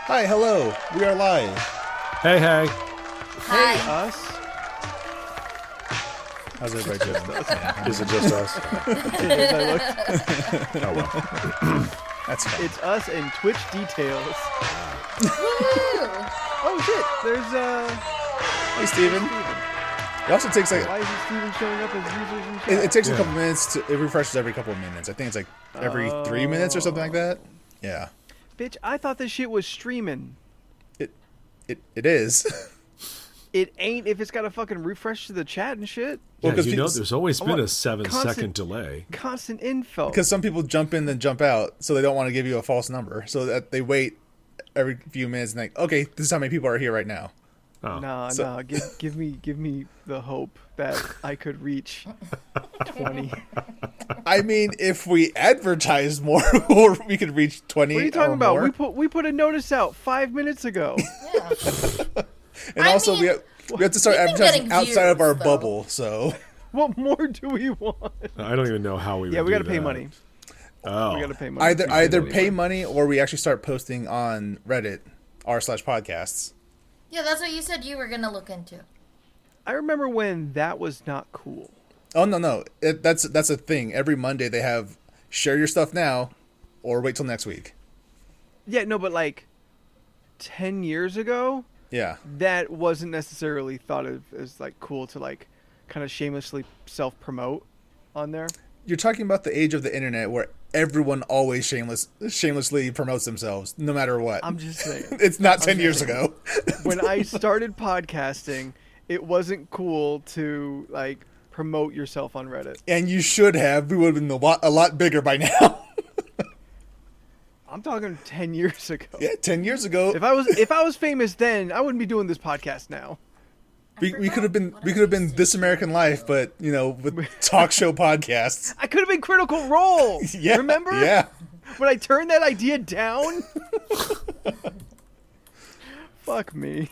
Hi, hello. We are live. Hey. Hi. Hey, us. How's everybody doing? Yeah, Is it just us? It is, I looked. Oh, well. that's fine. It's us and Twitch details. Woo! Oh shit! There's Hey, Steven. It also takes like Why isn't Steven showing up as users and shit? it takes a couple minutes to. It refreshes every couple of minutes. I think it's like every 3 minutes or something like that. Yeah. Bitch, I thought this shit was streaming. It is. It ain't if it's got a fucking refresh to the chat and shit. Well, Yeah, 'cause you people- know, there's always been a 7-second constant- delay. Constant info. Because some people jump in then jump out, so they don't want to give you a false number. So that they wait every few minutes and like, okay, this is how many people are here right now. Oh. Nah. Give me the hope that I could reach 20. I mean, if we advertised more, or we could reach 20. What are you talking or about? more. We put a notice out 5 minutes ago. Yeah. And I also mean, we have to start we've been advertising getting outside of our views, though. bubble. So What more do we want? I don't even know how we would Yeah, we do got to pay that. money. Oh. We got to pay money. either pay money or we actually start posting on Reddit r/podcasts. Yeah, that's what you said you were going to look into. I remember when that was not cool. Oh no, that's a thing. Every Monday they have share your stuff now, or wait till next week. Yeah, no, but like 10 years ago, Yeah, that wasn't necessarily thought of as like cool to like kind of shamelessly self-promote on there. you're talking about the age of the internet where everyone always shamelessly promotes themselves, no matter what. I'm just saying. It's not 10 just years saying. ago. When I started podcasting, it wasn't cool to like promote yourself on Reddit. And you should have. We would have been a lot bigger by now. I'm talking 10 years ago. Yeah, 10 years ago, If I was famous then, I wouldn't be doing this podcast now. we could have been This American Life, but with talk show podcasts. I could have been Critical Role. Yeah, Remember? Yeah. When I turned that idea down? Fuck me.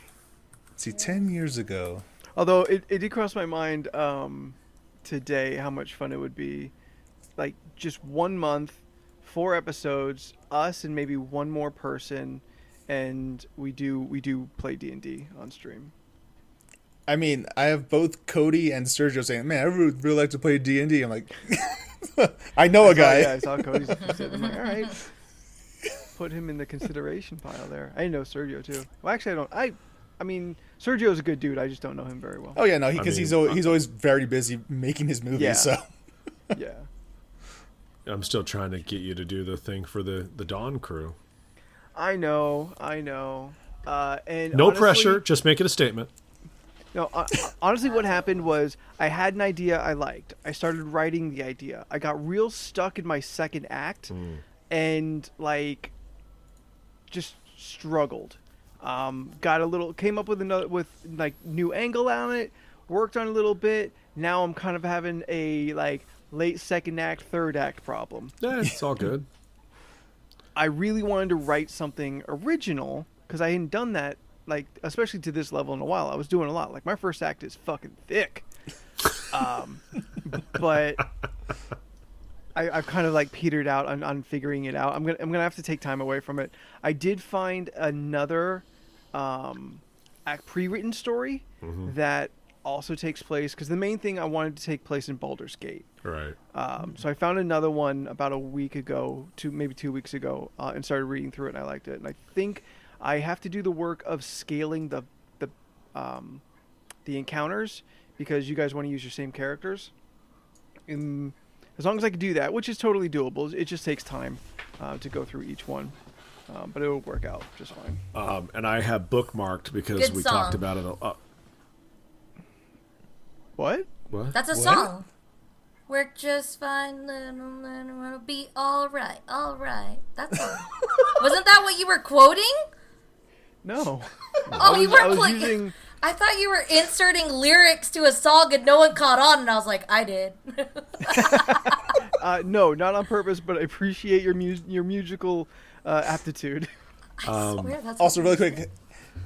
See, 10 years ago. Although it did cross my mind today how much fun it would be. Like just 1 month, 4 episodes, us and maybe one more person, and we do play D&D on stream. I mean, I have both Cody and Sergio saying, "Man, I would really like to play D&D." I'm like, I know a guy. Yeah, I saw Cody's interested. I'm like, all right. Put him in the consideration pile there. I know Sergio too. Well, actually, I don't. I mean, Sergio's a good dude. I just don't know him very well. Oh yeah, no, because he's always very busy making his movies. Yeah. So Yeah. I'm still trying to get you to do the thing for the Dawn crew. I know. And No honestly, pressure, just make it a statement. No, honestly, what happened was I had an idea I liked. I started writing the idea. I got real stuck in my second act, and like, just struggled. Came up with new angle on it. Worked on it a little bit. Now I'm kind of having a like late second act, third act problem. Yeah, it's all good. I really wanted to write something original because I hadn't done that, like, especially to this level in a while. I was doing a lot. Like, my first act is fucking thick. But I've kind of like petered out on figuring it out. I'm gonna have to take time away from it. I did find another pre-written story that also takes place, because the main thing I wanted to take place in Baldur's Gate. Right. So I found another one about a week ago, maybe 2 weeks ago, and started reading through it, and I liked it. And I think I have to do the work of scaling the encounters, because you guys want to use your same characters. And as long as I can do that, which is totally doable, it just takes time to go through each one. But it will work out just fine. And I have bookmarked because Good we song. talked about it. What? What? That's a What? song. We're just fine, it'll be all right. That's all. Wasn't that what you were quoting? No. Oh, you I were was playing. using... I thought you were inserting lyrics to a song and no one caught on, and I was like, I did. No, not on purpose, but I appreciate your musical aptitude. I swear that's also what really quick,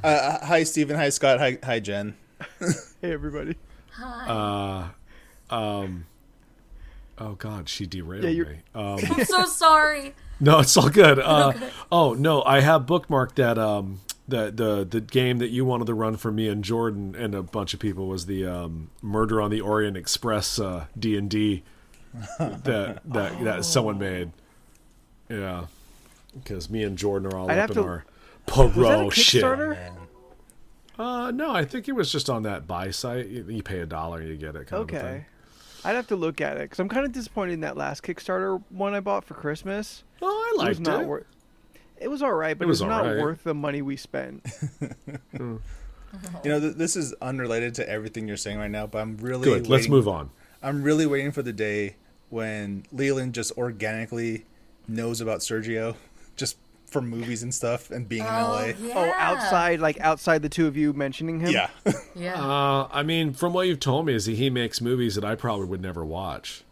hi Steven, hi Scott, hi Jen. Hey, everybody. Hi. Oh God, she derailed Yeah, me. I'm so sorry. No, it's all good. Oh no, I have bookmarked that the game that you wanted to run for me and Jordan and a bunch of people was the Murder on the Orient Express D&D that someone made. Yeah, because me and Jordan are all up in our Poirot shit. No, I think it was just on that buy site. You pay $1 and you get it. Kind of a thing. I'd have to look at it because I'm kind of disappointed in that last Kickstarter one I bought for Christmas. Oh, I liked it. It was all right, but it was not worth the money we spent. You know, this is unrelated to everything you're saying right now, but I'm really good. Let's move on. I'm really waiting for the day when Leland just organically knows about Sergio, just from movies and stuff, and being in LA. Yeah. Oh, outside the two of you mentioning him. Yeah. Yeah. I mean, from what you've told me, is that he makes movies that I probably would never watch.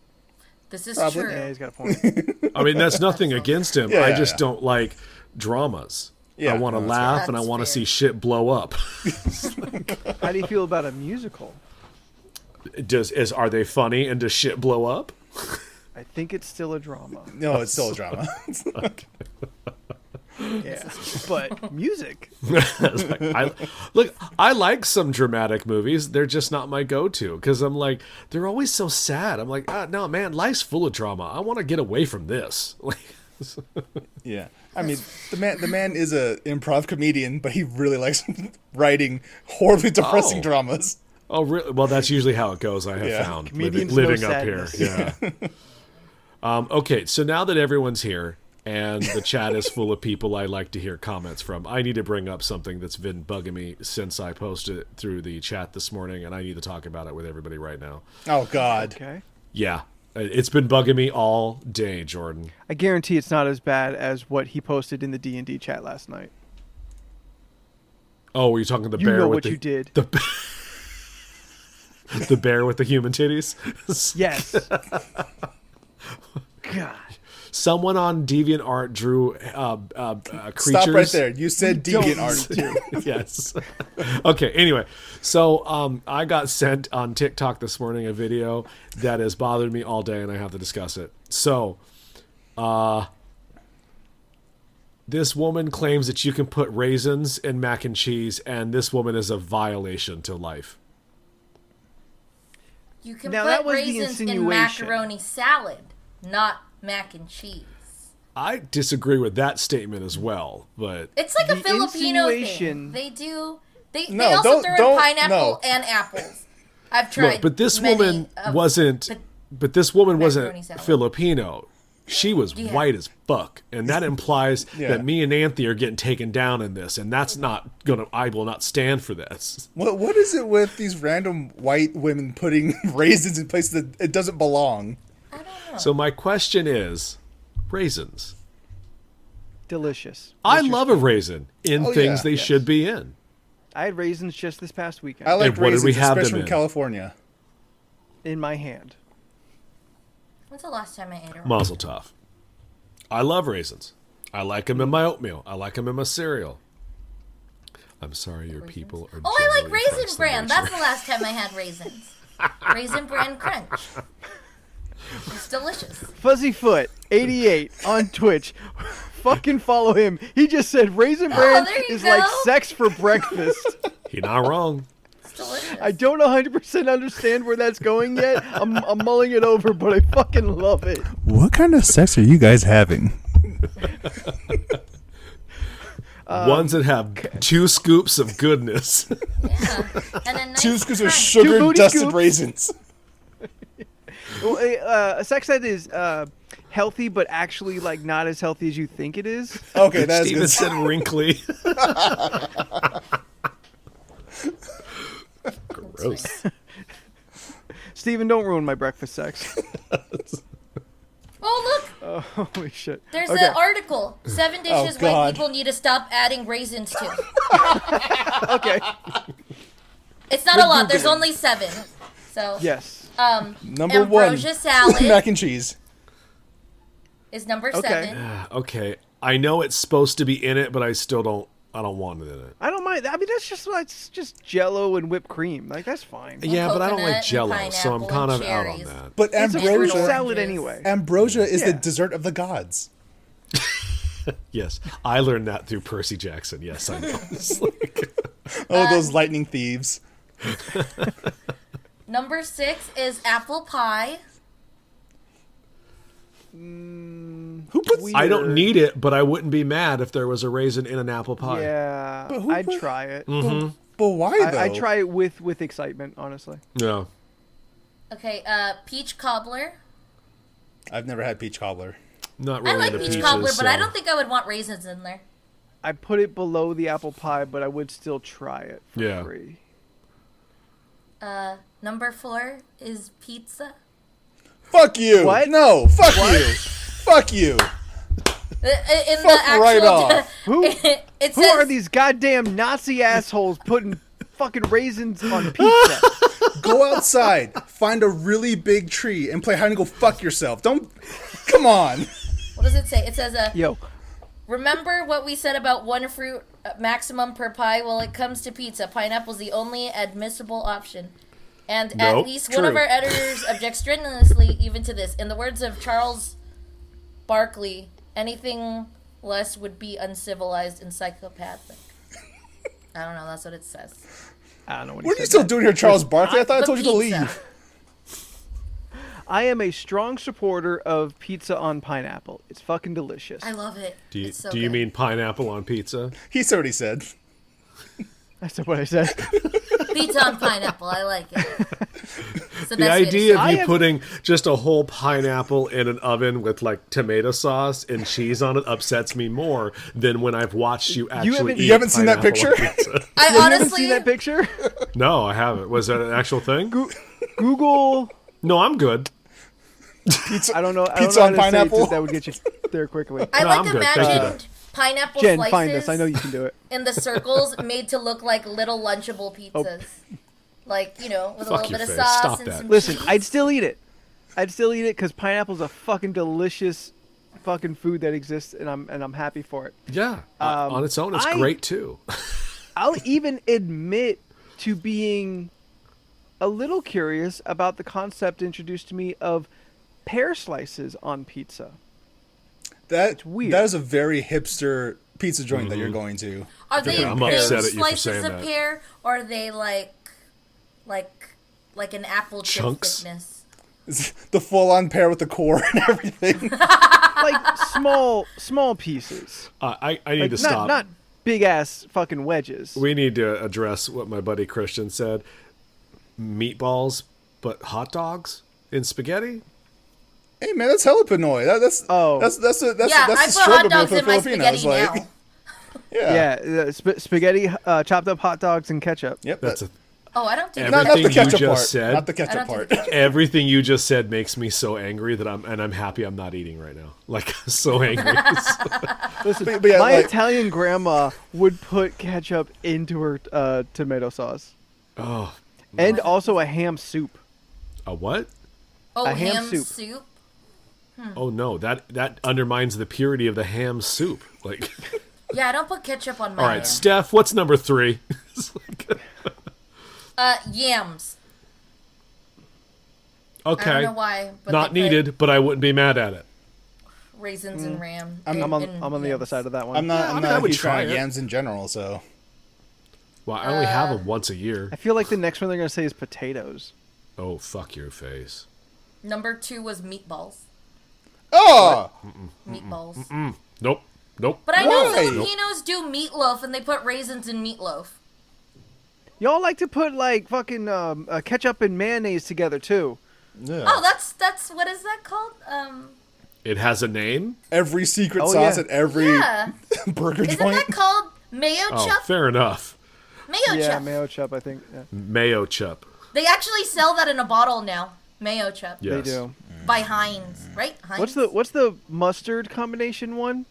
This is Probably. true. Yeah, he's got a point. I mean, that's nothing against him. Yeah, I yeah, just yeah. don't like dramas. Yeah, I want to no, that's laugh fair. and I That's want to fair. see shit blow up. How do you feel about a musical? Are they funny and does shit blow up? I think it's still a drama. No, it's still a drama. Yeah, but music. I like some dramatic movies. They're just not my go-to because I'm like, they're always so sad. I'm like, no, man, life's full of drama. I want to get away from this. Yeah. I mean, the man is a improv comedian, but he really likes writing horribly depressing dramas. Oh, really? Well, that's usually how it goes. I have Yeah. found Comedians living know up here. sadness. Yeah. Okay, so now that everyone's here and the chat is full of people I like to hear comments from, I need to bring up something that's been bugging me since I posted it through the chat this morning, and I need to talk about it with everybody right now. Oh, God. Okay. Yeah, it's been bugging me all day, Jordan. I guarantee it's not as bad as what he posted in the D&D chat last night. Oh, were you talking the You bear know with what you did. The bear with the human titties? Yes. God. Someone on DeviantArt drew creatures. Stop right there. You said Don't DeviantArt. do. Yes. Okay, anyway. So I got sent on TikTok this morning a video that has bothered me all day, and I have to discuss it. So this woman claims that you can put raisins in mac and cheese, and this woman is a violation to life. You can Now, that put was the raisins in insinuation. macaroni salad, not mac and cheese. I disagree with that statement as well, but It's like a The Filipino insinuation- thing. They No, also throw in don't- pineapple no. and apples. I've tried. look, but this many woman of- wasn't. But this woman macaroni wasn't salad. Filipino. She was Yeah. white as fuck, and that implies Yeah. that me and Anthe are getting taken down in this, and that's not gonna. I will not stand for this. What is it with these random white women putting raisins in places that it doesn't belong? I don't know. So my question is, raisins. Delicious. I love a raisin in Oh, things yeah. they Yes. should be in. I had raisins just this past weekend I like And what did raisins, we have especially them from in? California. in my hand. When's the last time I ate a Mazel tov. I love raisins. I like them in my oatmeal. I like them in my cereal. I'm sorry, your people are. Oh, I like generally Raisin across the Bran. nation. That's the last time I had raisins. Raisin Bran Crunch. It's delicious. Fuzzyfoot 88 on Twitch. Fucking follow him. He just said raisin bran there you is go. like sex for breakfast. You're not wrong. It's delicious. I don't 100% understand where that's going yet. I'm mulling it over, but I fucking love it. What kind of sex are you guys having? Ones that have 2 scoops of goodness. Yeah. And a nice 2 scoops of crunch. sugar booty dusted scoops. raisins. Well, a sex that is healthy, but actually like not as healthy as you think it is. Okay, that's Steven good. said wrinkly. Gross. Steven, don't ruin my breakfast sex. Oh, look. Oh, holy shit. There's Okay. an article. 7 dishes white God. people need to stop adding raisins to. Okay. It's not a lot. There's only 7. So, Yes. Number ambrosia 1, salad mac and cheese. is number Okay. 7. Okay, I know it's supposed to be in it, but I still don't. I don't want it in it. I don't mind. I mean, that's just Jello and whipped cream. Like that's fine. Yeah, but I don't coconut like and Jello, so I'm pineapple kind and of out on cherries. that. But It's a fruit ambrosia, salad anyway. ambrosia is the Yeah. dessert of the gods. Yes, I learned that through Percy Jackson. Yes, I know. It's like- Oh, those lightning thieves. Number 6 is apple pie. Who puts? I don't need it, but I wouldn't be mad if there was a raisin in an apple pie. Yeah, But who I'd put- try it. But why though? I'd try it with excitement, honestly. Yeah. Okay, peach cobbler. I've never had peach cobbler. Not I really like into peach peaches, cobbler, but I so- don't think I would want raisins in there. I put it below the apple pie, but I would still try it for Yeah. free. Number 4 is pizza. Fuck you! What? No, fuck you! Fuck you! In the Fuck actual, right off. Who it who says are these goddamn Nazi assholes putting fucking raisins on pizza? Go outside, find a really big tree, and play hide and go fuck yourself. Don't. Come on. What does it say? It says Yo, remember what we said about one fruit maximum per pie? Well, it comes to pizza. Pineapple's the only admissible option. And at Nope, least one of true. our editors objects strenuously even to this. In the words of Charles Barkley, anything less would be uncivilized and psychopathic. I don't know, that's what it says. I don't know what, What are he you said still that. doing here, Charles Barkley? I thought I The told you to pizza. leave. I am a strong supporter of pizza on pineapple. It's fucking delicious. I love it. Do you, It's so do you good. mean pineapple on pizza? He said what he said. That's what I said. pizza on pineapple? I like it. It's the The best way to idea say of it. you am- putting just a whole pineapple in an oven with like tomato sauce and cheese on it upsets me more than when I've watched you actually haven't- eat You haven't seen that pineapple on picture? pizza. I You haven't honestly seen that picture? No, I haven't. Was that an actual thing? Google. No, I'm good. I don't know. I Pizza don't know on how to say it pineapple? that would get you there quickly. I No, like I'm good. Thank you, imagined pineapple Jen, slices find this. I know you can do it. in the circles made to look like little Lunchable pizzas. Like, you know, with a Fuck little your bit of face. sauce Stop and that. some Listen, cheese. I'd still eat it. I'd still eat it because pineapple's a fucking delicious fucking food that exists, and I'm happy for it. Yeah, on its own, it's I- great too. I'll even admit to being a little curious about the concept introduced to me of pear slices on pizza. That weird. That is a very hipster pizza joint that you're going to. Are they I'm thin upset at you for slices saying of that. pear, or are they like an apple chip Chunks? thickness? It's the full-on pear with the core and everything. Like small pieces. I need Like to stop. not big ass fucking wedges. We need to address what my buddy Christian said. Meatballs, but hot dogs in spaghetti? Hey man, that's jalapeno. That's Oh. that's Yeah, the I put hot struggle dogs for the in my Filipinos. spaghetti Like, now. yeah. Yeah, spaghetti, chopped up hot dogs and ketchup. Yep. That's Oh, I don't do Everything that. not the you ketchup just part. said- Not the I ketchup don't do part. the ketchup. everything you just said makes me so angry that I'm happy I'm not eating right now. Like so angry. Listen, But yeah, my like- Italian grandma would put ketchup into her tomato sauce, Oh, and also a ham soup. a what? Oh, a ham ham soup. soup. Oh no, that undermines the purity of the ham soup. Like, Yeah, I don't put ketchup on mine. all right, Steph, what's number 3? It's like, Yams. I okay, don't know why, but not they put needed, but I wouldn't be mad at it. raisins and ram. I'm on the other side of that one. I'm not. Yeah, I I'm mean, not I a would huge try fan of it. yams in general. So Well, I only have them once a year. I feel like the next one they're gonna say is potatoes. Oh, fuck your face. Number 2 was meatballs. oh, Meatballs. Nope. But I know Why? Filipinos do meatloaf and they put raisins in meatloaf. Y'all like to put like fucking ketchup and mayonnaise together too. yeah. Oh, that's what is that called? It has a name? Every secret Oh, sauce yeah. at every Yeah. burger Isn't joint. that called mayo Oh, chup? fair enough. Mayo Yeah, chup. mayo chup. I think Mayo chup. They actually sell that in a bottle now. Mayo chup. Yes. they do. By Heinz, right? Heinz. What's the mustard combination one?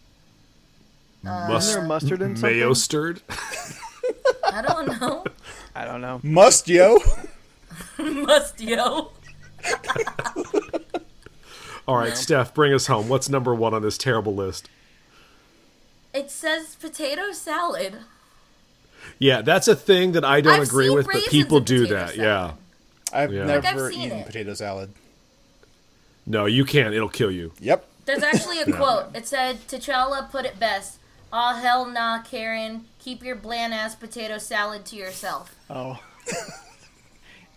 Isn't there mustard in something? Mayo stirred? I don't know. I don't know. Must yo. Mustio. All right, Steph, bring us home. What's number 1 on this terrible list? It says potato salad. Yeah, that's a thing that I don't I've agree seen with, but raisins people in do potato that. salad. Yeah. I've Yeah. never Like, I've seen eaten it. potato salad. No, you can't. It'll kill you. Yep. There's actually a quote. It said, T'Challa put it best. "Aw, hell nah, Karen. Keep your bland-ass potato salad to yourself." Oh.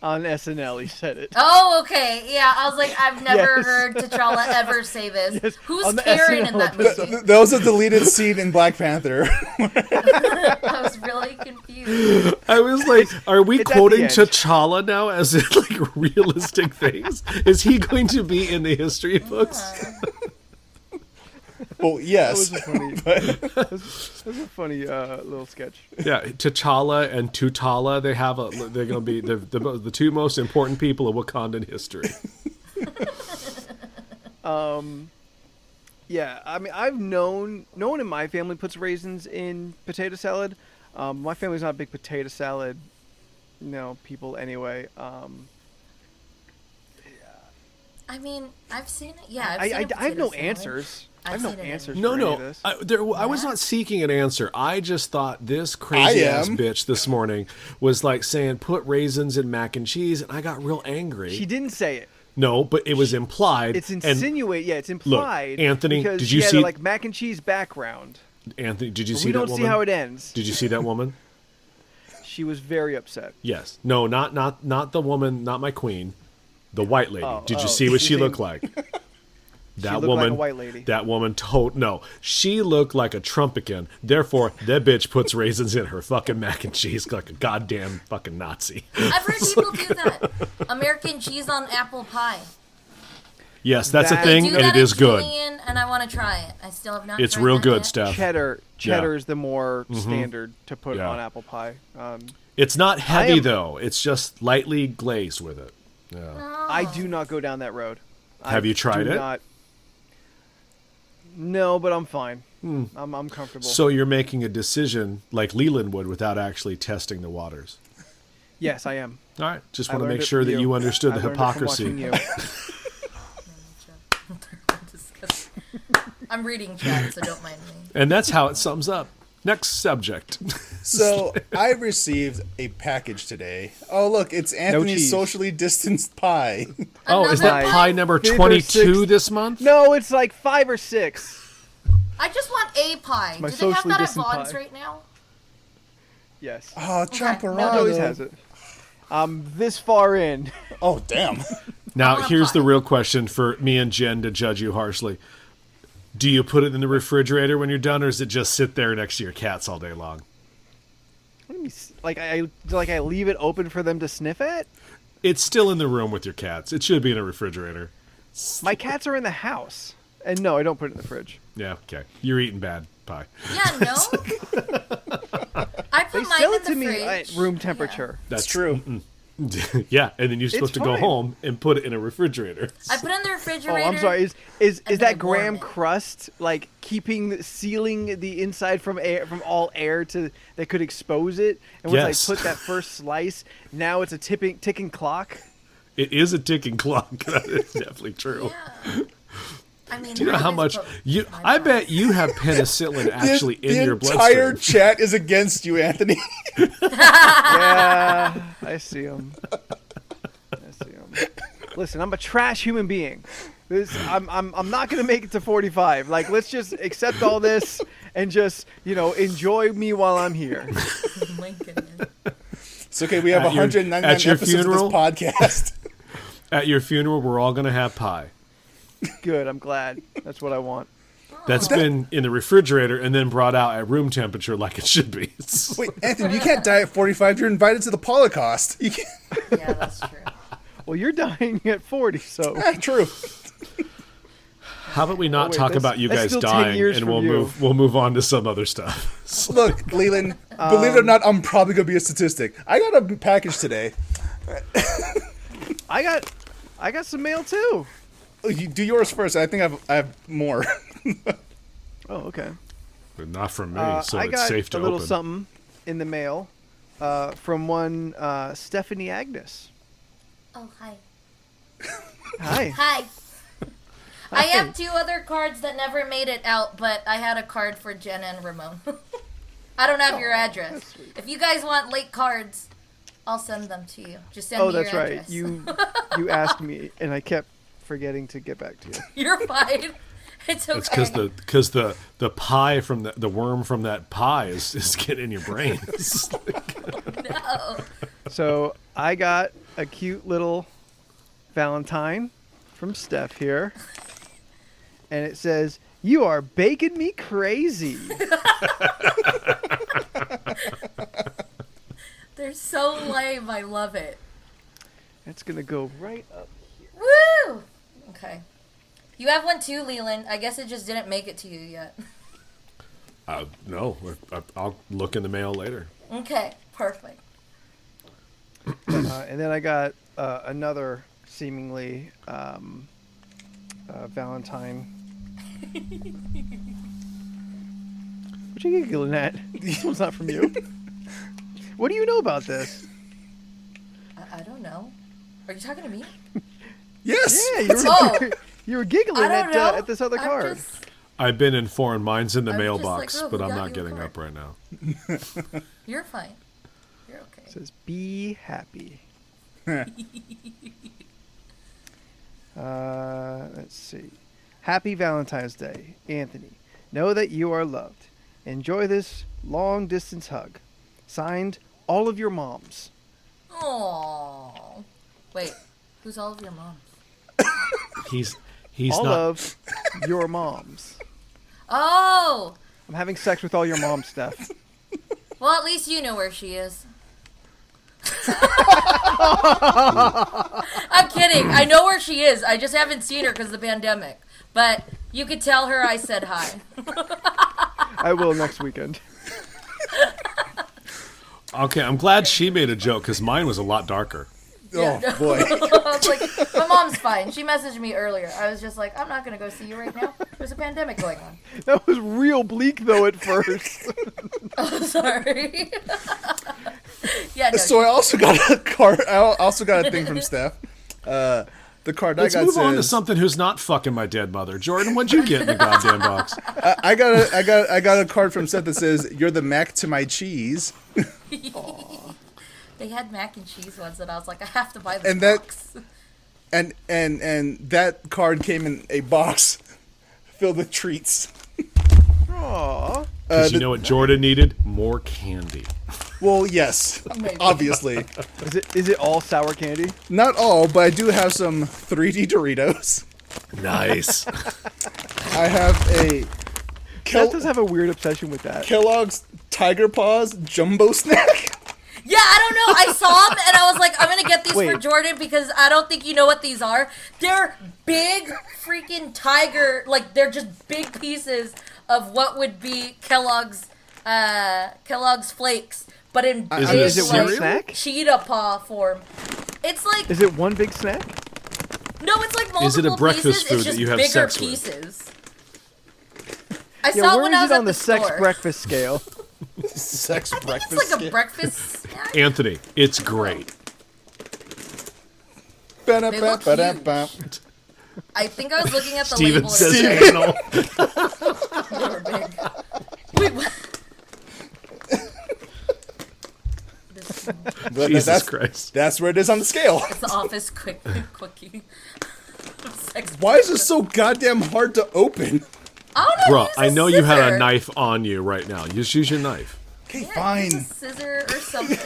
On SNL, he said it. Oh, okay. Yeah, I was like, I've never Yes. heard T'Challa ever say this. Yes, Who's on the Karen in SNL that episode. movie? That was a deleted scene in Black Panther. I was really confused. I was like, are we It's at quoting the end. T'Challa now as in like realistic things? Is he going to be in the history books? Well, That yes. was a funny, that was a funny little sketch. Yeah, T'Challa and Tutala, they're going to be the two most important people of Wakandan history. Yeah, I mean, I've known, no one in my family puts raisins in potato salad. My family's not a big potato salad, people anyway. I mean, I've seen it. Yeah, I've seen I have potato no salad. answers. I have no seen it in- answers No, for any of no, this. I was Yeah. not seeking an answer. I just thought this crazy ass am. bitch this morning was like saying put raisins in mac and cheese, and I got real angry. She didn't say it. No, but it was implied. It's and insinuated. Yeah, it's implied. Anthony, because did she you had see- a, like mac and cheese background. Anthony, did you But see we that don't woman? see how it ends. Did you see that woman? She was very upset. Yes. No, not the woman, not my queen. The white lady. Did you oh, see what you she think- looked like? That looked like woman, a white lady. That woman no. She looked like a Trumpican. Therefore, that bitch puts raisins in her fucking mac and cheese like a goddamn fucking Nazi. I've heard people do that. American cheese on apple pie. Yes, that's a That- thing, Do and that it is in good. Julian, and I want to try it. I still have not. It's tried real that good yet. stuff. Cheddar Yeah. is the more standard to put Yeah. on apple pie. It's not heavy am- though. It's just lightly glazed with it. Yeah. I do not go down that road. Have you tried it? No, but I'm fine. I'm comfortable. So you're making a decision like Leland would without actually testing the waters. yes, I am. All right. Just I want to learned make it sure from that you understood I the learned it from watching hypocrisy. I'm reading chat, so don't mind me. And that's how it sums up. Next subject. So I received a package today. Oh, look, it's Anthony's cheese. socially distanced pie. Oh, is Another that pie? pie number Fifth or 22 sixth. this month? No, it's like 5 or 6. I just want a pie. my Do they have socially that at distant Vaughn's pie. right now? Yes. Oh, Okay. Champorado. It always has it. I'm this far in. Oh, damn. Now, want here's pie. the real question for me and Jen to judge you harshly. Do you put it in the refrigerator when you're done, or does it just sit there next to your cats all day long? What do you mean, I leave it open for them to sniff at? It's still in the room with your cats. It should be in a refrigerator. My cats are in the house. And no, I don't put it in the fridge. Yeah, okay. You're eating bad pie. Yeah, no. I put They mine sell in it the to me fridge. at room temperature. That's true. Yeah, and then you're supposed to go fine. home and put it in a refrigerator. I put it in the Oh, refrigerator. I'm sorry. Is and that then warm graham it. crust like sealing the inside from all air to that could expose it? And once Yes. I put that first slice, now it's a ticking clock. It is a ticking clock. That is definitely true. Yeah. I mean, Do you know I how always much put you? my I pie. bet you have penicillin actually the in your entire bloodstream. chat is against you, Anthony. Yeah, I see him. Listen, I'm a trash human being. I'm not gonna make it to 45. Like, let's just accept all this and just enjoy me while I'm here. Oh my goodness. It's okay. We have At your- 199 at your episodes funeral? of this podcast. At your funeral, we're all going to have pie. Good. I'm glad. That's what I want. That's been in the refrigerator and then brought out at room temperature like it should be. Wait, Anthony, you can't die at 45. You're invited to the Holocaust. You can't. Yeah, that's true. Well, you're dying at 40, so True. How about we not wait, talk that's- about you that's guys still 10 dying years and from we'll you. move on to some other stuff. Look, Leland, believe it or not, I'm probably going to be a statistic. I got a package today. I got some mail too. Oh, you do yours first. I think I have more. Oh, okay. But not from me, so I it's got safe to a little open. something in the mail from one Stephanie Agnes. Oh, hi. Hi. Hi. I have 2 other cards that never made it out, but I had a card for Jen and Ramon. I don't have your address. If you guys want late cards, I'll send them to you. Just send Oh, me that's your right. address. You asked me, and I kept forgetting to get back to you. You're fine. It's okay. It's because the pie from the worm from that pie is getting in your brain. It's like- No. So I got a cute little Valentine from Steph here. And it says, "You are baking me crazy." They're so lame. I love it. It's going to go right up. Woo! Okay. You have one too, Leland. I guess it just didn't make it to you yet. no, I'll look in the mail later. Okay, perfect. And then I got another seemingly Valentine. What you giggling at? This one's not from you. What do you know about this? I don't know. Are you talking to me? Yes. Yeah, you were giggling I don't know. at this other I'm card. just- I've been informed mine's in the I'm just mailbox, like, oh, but who I'm got not you a getting card? up right now. You're fine. You're okay. It says, "Be happy." Let's see. Happy Valentine's Day, Anthony. Know that you are loved. Enjoy this long distance hug. Signed, all of your moms. Aww. Wait, who's all of your moms? He's all not. of your moms. Oh! I'm having sex with all your moms, Steph. Well, at least you know where she is. I'm kidding. I know where she is. I just haven't seen her because of the pandemic. But you could tell her I said hi. I will next weekend. Okay, I'm glad she made a joke because mine was a lot darker. Oh boy. I was like, my mom's fine. She messaged me earlier. I was just like, I'm not going to go see you right now. There's a pandemic going on. That was real bleak, though, at first. Oh, sorry. Yeah, no. So I also got a card. I also got a thing from Steph. The card Let's I got move on to says, something who's not fucking my dead mother. Jordan, what'd you get in the goddamn box? I got a card from Steph that says, "You're the mac to my cheese." They had mac and cheese ones, and I was like, I have to buy this And that- box. And that card came in a box filled with treats. Aww. Because you know what Jordan needed? More candy. Well, yes, Maybe. obviously. Is it all sour candy? Not all, but I do have some 3D Doritos. Nice. I have a Steph does have a weird obsession with that. Kellogg's Tiger Paws Jumbo Snack. Yeah, I don't know. I saw them, and I was like, I'm going to get these for Wait. Jordan because I don't think you know what these are. They're big freaking tiger, like, they're just big pieces of what would be Kellogg's Flakes, but in big, Is it one like, snack? cheetah paw form. It's like, Is it one big snack? no, it's like multiple Is it a breakfast pieces. food It's that just you have bigger sex with? pieces. I Yeah, saw it where when is I was it at on the sex store. breakfast scale? Sex I think breakfast. it's like a scale. breakfast snack. Anthony, it's great. Ba-da-ba-ba-da-ba. I think I was looking at the Steven label. says and anal. they were big. Wait, what? But Jesus Christ. That's where it is on the scale. It's the office quickie. Sex Why is it so goddamn hard to open? I don't know. Bro, use I know you had a scissor. knife on you right now. Just use your knife. Okay, Yeah, use fine. a scissor or something.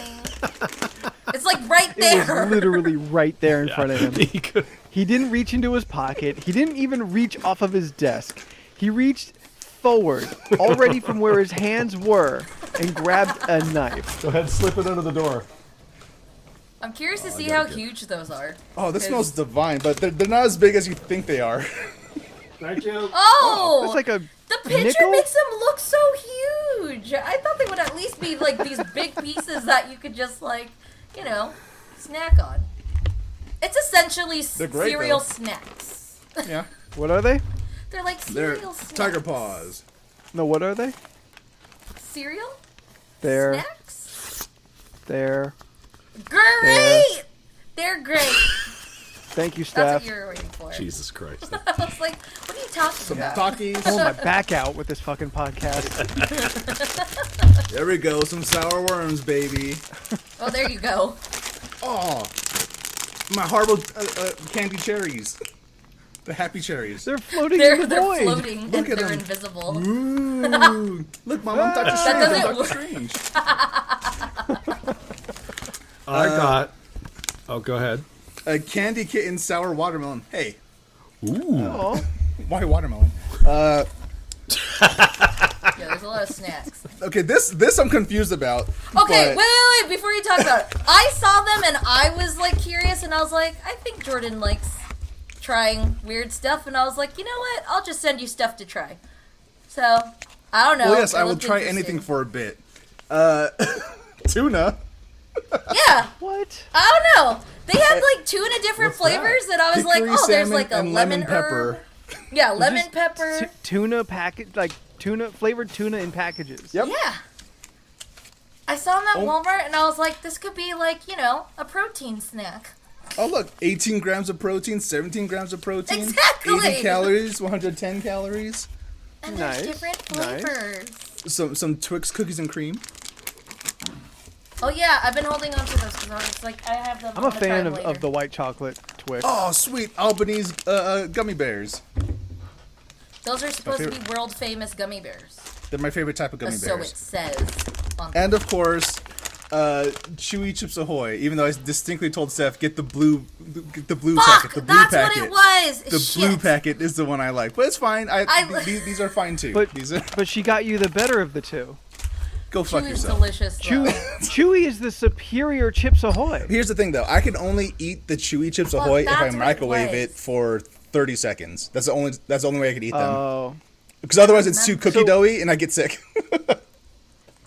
It's like right It was there. literally right there in front of him. He could- He didn't reach into his pocket. He didn't even reach off of his desk. He reached forward, already from where his hands were, and grabbed a knife. Go ahead, slip it under the door. I'm curious to see how huge those are. Oh, this 'Cause- smells divine, but they're not as big as you think they are. Thank you. Oh! It's like a the picture nickel? makes them look so huge. I thought they would at least be like these big pieces that you could just like, you know, snack on. It's essentially They're great, cereal though. snacks. Yeah. What are they? They're like They're cereal snacks. Tiger Paws. No, what are they? Cereal They're snacks. they're. Great. They're great. Thank you, That's Steph. what you were waiting for. Jesus Christ. I was like, what are you talking about? Takis. Pulling my back out with this fucking podcast. There we go. Some sour worms, baby. Oh, there you go. Oh, my Haribo candy cherries. The happy cherries. They're floating They're in the void. floating and Look at they're them. invisible. Ooh. Look, Mom, I'm Dr. Strange. I'm doesn't Doctor work. Strange. I got. Oh, go ahead. A candy kitten sour watermelon. Hey, Ooh. Oh, why watermelon? Yeah, there's a lot of snacks. Okay, this I'm confused about. Okay, but- wait. Before you talk about it, I saw them and I was like curious, and I was like, I think Jordan likes trying weird stuff, and I was like, you know what? I'll just send you stuff to try. So I don't know. Well, yes, It I will looked try interesting. anything for a bit. Tuna. Yeah, what? I don't know. They had like tuna different What's that? flavors, and I was like, Hickory oh, there's salmon like a and lemon pepper. herb. Yeah, lemon pepper. Tuna packet, like tuna flavored tuna in packages. Yep. Yeah. I saw them at Oh. Walmart, and I was like, this could be like, a protein snack. Oh, look, 18 grams of protein, 17 grams of protein, Exactly. 80 calories, 110 calories, And Nice, there's different nice. flavors. some Twix cookies and cream. Oh yeah, I've been holding on to those because I was like, I have them. I'm a I'm gonna try fan them of later. the white chocolate Twix. Oh, sweet Albanese gummy bears. Those are supposed to be favorite. world famous gummy bears. They're my favorite type of gummy So it bears. says. On And of course, Chewy Chips Ahoy. Even though I distinctly told Steph, get the blue Fuck! packet. The blue That's packet. what it was. The Shit. blue packet is the one I like, but it's fine. These are fine too. But These are, but she got you the better of the two. go fuck Chewy's yourself. delicious. Though. Chewy is the superior Chips Ahoy. Here's the thing, though. I can only eat the Chewy Chips Well, Ahoy if I that's what it microwave was. it for 30 seconds. That's the only way I can eat them. Oh, Because otherwise, it's too cookie So- doughy and I get sick.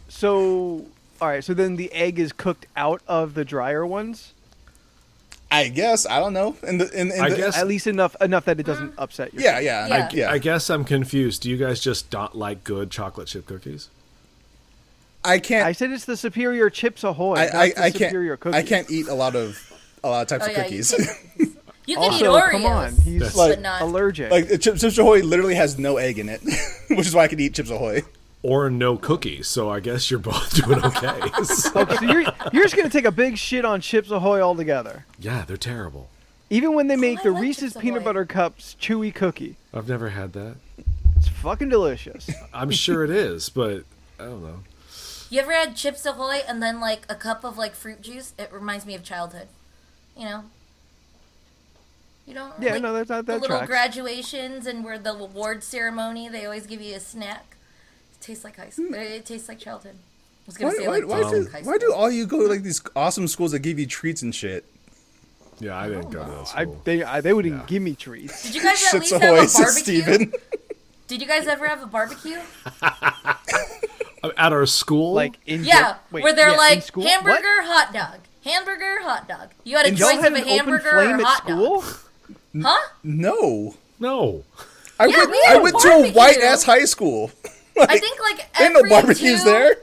so all right. So then the egg is cooked out of the drier ones. I guess I don't know. I guess- At least enough that it doesn't upset you. Yeah. Yeah. I guess I'm confused. Do you guys just don't like good chocolate chip cookies? I can't. I said it's the superior Chips Ahoy. I not the can't. superior cookie. I can't eat a lot of types Oh, of yeah, cookies. You can eat Also, Oreos. come on, he's Like- but not. allergic. Like Chips Ahoy literally has no egg in it, which is why I can eat Chips Ahoy. Or no cookies, so I guess you're both doing okay. So you're just gonna take a big shit on Chips Ahoy altogether. Yeah, they're terrible. Even when they make I the like Reese's Chips peanut Ahoy. butter cups chewy cookie, I've never had that. it's fucking delicious. I'm sure it is, but I don't know. You ever had Chips Ahoy and then like a cup of like fruit juice? It reminds me of childhood. You know. You don't. Yeah, like, no, that the little tracks. graduations and where the award ceremony, they always give you a snack. It tastes like high school. It tastes like childhood. I was gonna say like tastes like high Why do school. all you go to like these awesome schools that give you treats and shit? Yeah, I didn't go to that I, school. they wouldn't Yeah. give me treats. Did you guys at Chips least Ahoy, have a says barbecue? Steven. Did you guys ever have a barbecue? At our school? Like in Yeah, wait, where they're yeah, in like school? hamburger, What? hot dog, hamburger, hot dog. You had a And y'all choice had of a an open hamburger flame or at hot school? dog. Huh? No, no. I Yeah, went. we had I a went to a barbecue. white ass high school. I think like ain't no every barbecues two- there.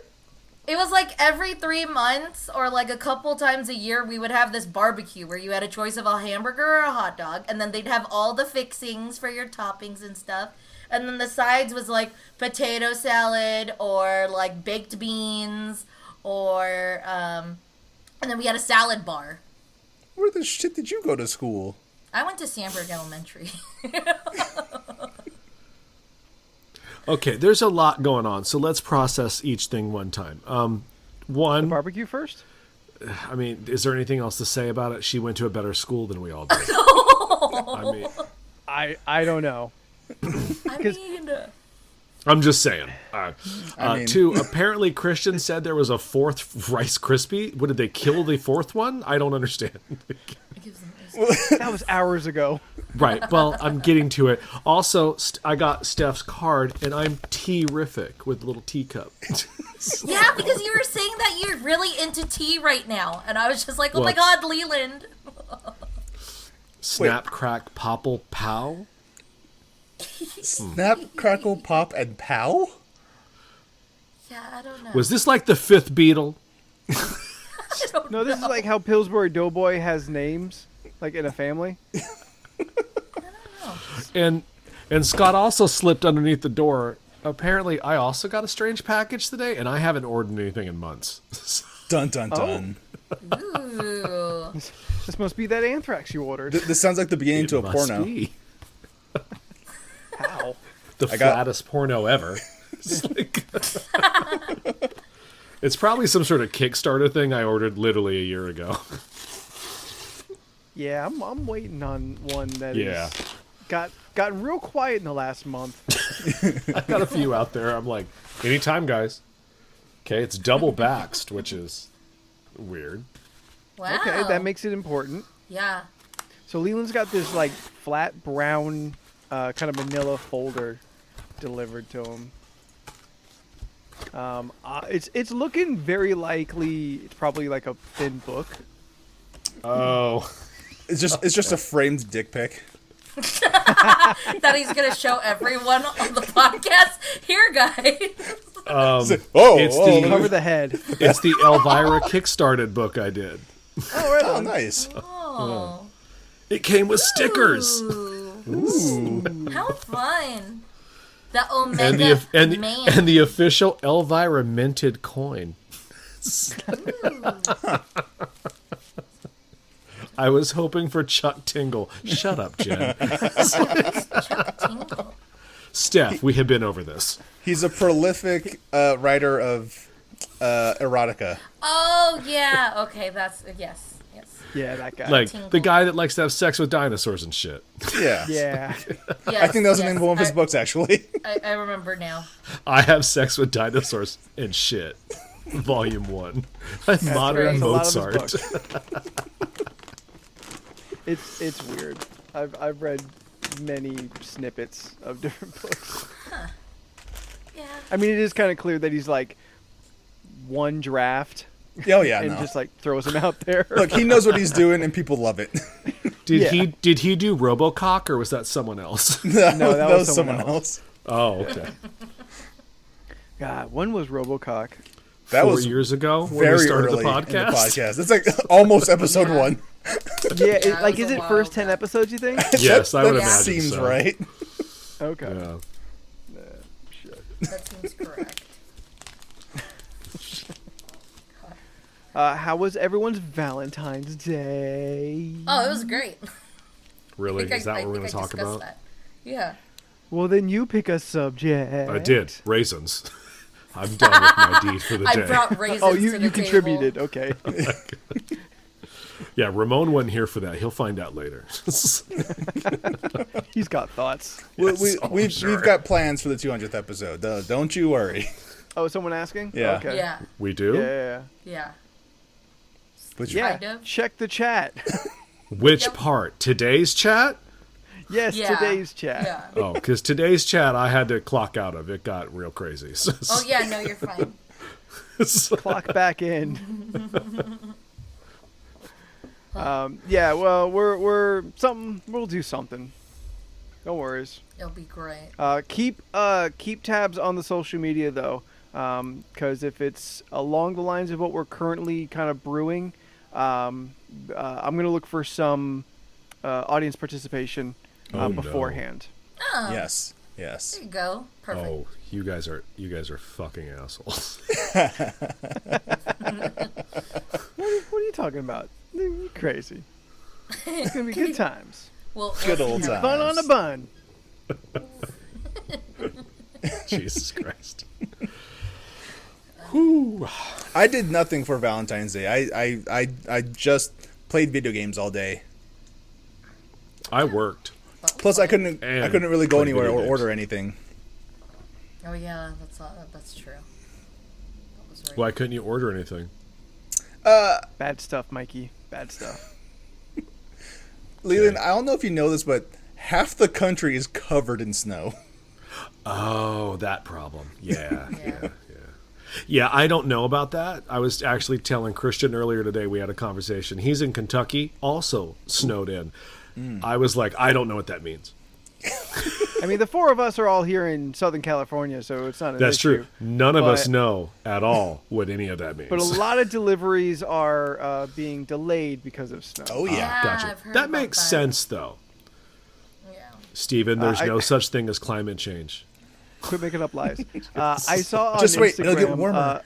It was like every 3 months or like a couple times a year we would have this barbecue where you had a choice of a hamburger or a hot dog, and then they'd have all the fixings for your toppings and stuff. And then the sides was like potato salad or like baked beans or and then we had a salad bar. Where the shit did you go to school? I went to Sandburg Elementary. Okay, there's a lot going on, so let's process each thing one time. One, Barbecue first? I mean, is there anything else to say about it? She went to a better school than we all did. I mean, I don't know. I mean, I'm just saying. I mean- Two, apparently Christian said there was a fourth Rice Krispie. What, did they kill the fourth one? I don't understand. That was hours ago. Right, well, I'm getting to it. Also, I got Steph's card, and I'm terrific with a little teacup. yeah, because you were saying that you're really into tea right now, and I was just like, oh my What? god, Leland. Snap, crack, popple, pow. Snap, crackle, pop, and pow. Yeah, I don't know. Was this like the fifth Beatle? I don't No, this is know. like how Pillsbury Doughboy has names, like in a family. And Scott also slipped underneath the door. Apparently, I also got a strange package today, and I haven't ordered anything in months. Dun dun dun. Ooh. This must be that anthrax you ordered. This sounds like the beginning to a Must porno. be. the flattest porno ever. It's probably some sort of Kickstarter thing I ordered literally a year ago. Yeah, I'm waiting on one that is gotten real quiet in the last month. I got a few out there. I'm like, anytime, guys. Okay, it's double baxed, which is weird. Wow. Okay, that makes it important. Yeah. So Leland's got this like flat brown kind of manila folder delivered to him. It's looking very likely it's probably like a thin book. Oh. It's just a framed dick pic. That he's gonna show everyone on the podcast. Here, guys. Cover the head. It's the Elvira Kickstarted book I did. Oh, right Oh, on. nice. Oh. It came with stickers. Ooh. How fun. The Omega Man. And the official Elvira minted coin. I was hoping for Chuck Tingle. Shut up, Jen. Chuck Tingle. Steph, we have been over this. He's a prolific writer of erotica. Oh, yeah. Okay, that's... Yes. Yeah, that guy. Like, Tingle. the guy that likes to have sex with dinosaurs and shit. Yeah. Yeah. Yes, I think that was the name of one of his books, actually. I remember now. I have sex with dinosaurs and shit. Volume 1. Modern That's a lot of his Mozart. books. It's weird. I've read many snippets of different books. Yeah. I mean, it is kind of clear that he's like one draft Oh, yeah, and no. just like throws them out there. Look, he knows what he's doing, and people love it. Did Yeah. he do RoboCock, or was that someone else? No, that was someone else. Oh, okay. God, when was RoboCock? That 4 was years ago when very we started early the in podcast. the podcast. It's like almost episode 1. Yeah, Yeah, like it was is a it first while 10 back. episodes? You think? Yes, I would that imagine seems so. right. Okay. Yeah. That seems correct. How was everyone's Valentine's Day? Oh, it was great. Really? I Is that what we're going to think I talk discussed about? that. Yeah. Well, then you pick a subject. I did. Raisins. I'm done with my deed for the day. I brought raisins Oh, to you the contributed. table. Okay. Yeah, Ramon wasn't here for that. He'll find out later. He's got thoughts. We've got plans for the 200th episode. Don't you worry. Oh, someone asking? Yeah. Okay. Yeah. We do? Yeah. Yeah. Which, Yeah. Kind of. Check the chat. Which Yep. part? Today's chat? Yes, Yeah. today's chat. Yeah. Oh, because today's chat I had to clock out of. It got real crazy. Oh, yeah, no, you're fine. Clock back in. Yeah, well, we'll do something. No worries. It'll be great. Keep tabs on the social media though, because if it's along the lines of what we're currently kind of brewing, I'm gonna look for some audience participation Oh, no. beforehand. Oh, yes. Yes. there you go. Perfect. Oh, you guys are fucking assholes. What are you talking about? You're crazy. It's gonna be good times. Well, Good old yeah. time. Fun on a bun. Jesus Christ. Whew. I did nothing for Valentine's Day. I just played video games all day. I worked. Plus, I couldn't really go played anywhere video or games. order anything. Oh, yeah, that's true. That was right. Why couldn't you order anything? Bad stuff, Mikey. Bad stuff. Leland, I don't know if you know this, but half the country is covered in snow. Oh, that problem. Yeah, Yeah. yeah. Yeah, I don't know about that. I was actually telling Christian earlier today, we had a conversation. He's in Kentucky, also snowed in. I was like, I don't know what that means. I mean, the four of us are all here in Southern California, so it's not an That's issue. true. None of us But- know at all what any of that means. But a lot of deliveries are being delayed because of snow. Oh, yeah. Yeah, Gotcha. I've heard That about makes that. sense, though. Yeah. Steven, there's I- no such thing as climate change. Quit making up lies. I saw on Just wait, Instagram it'll get warmer.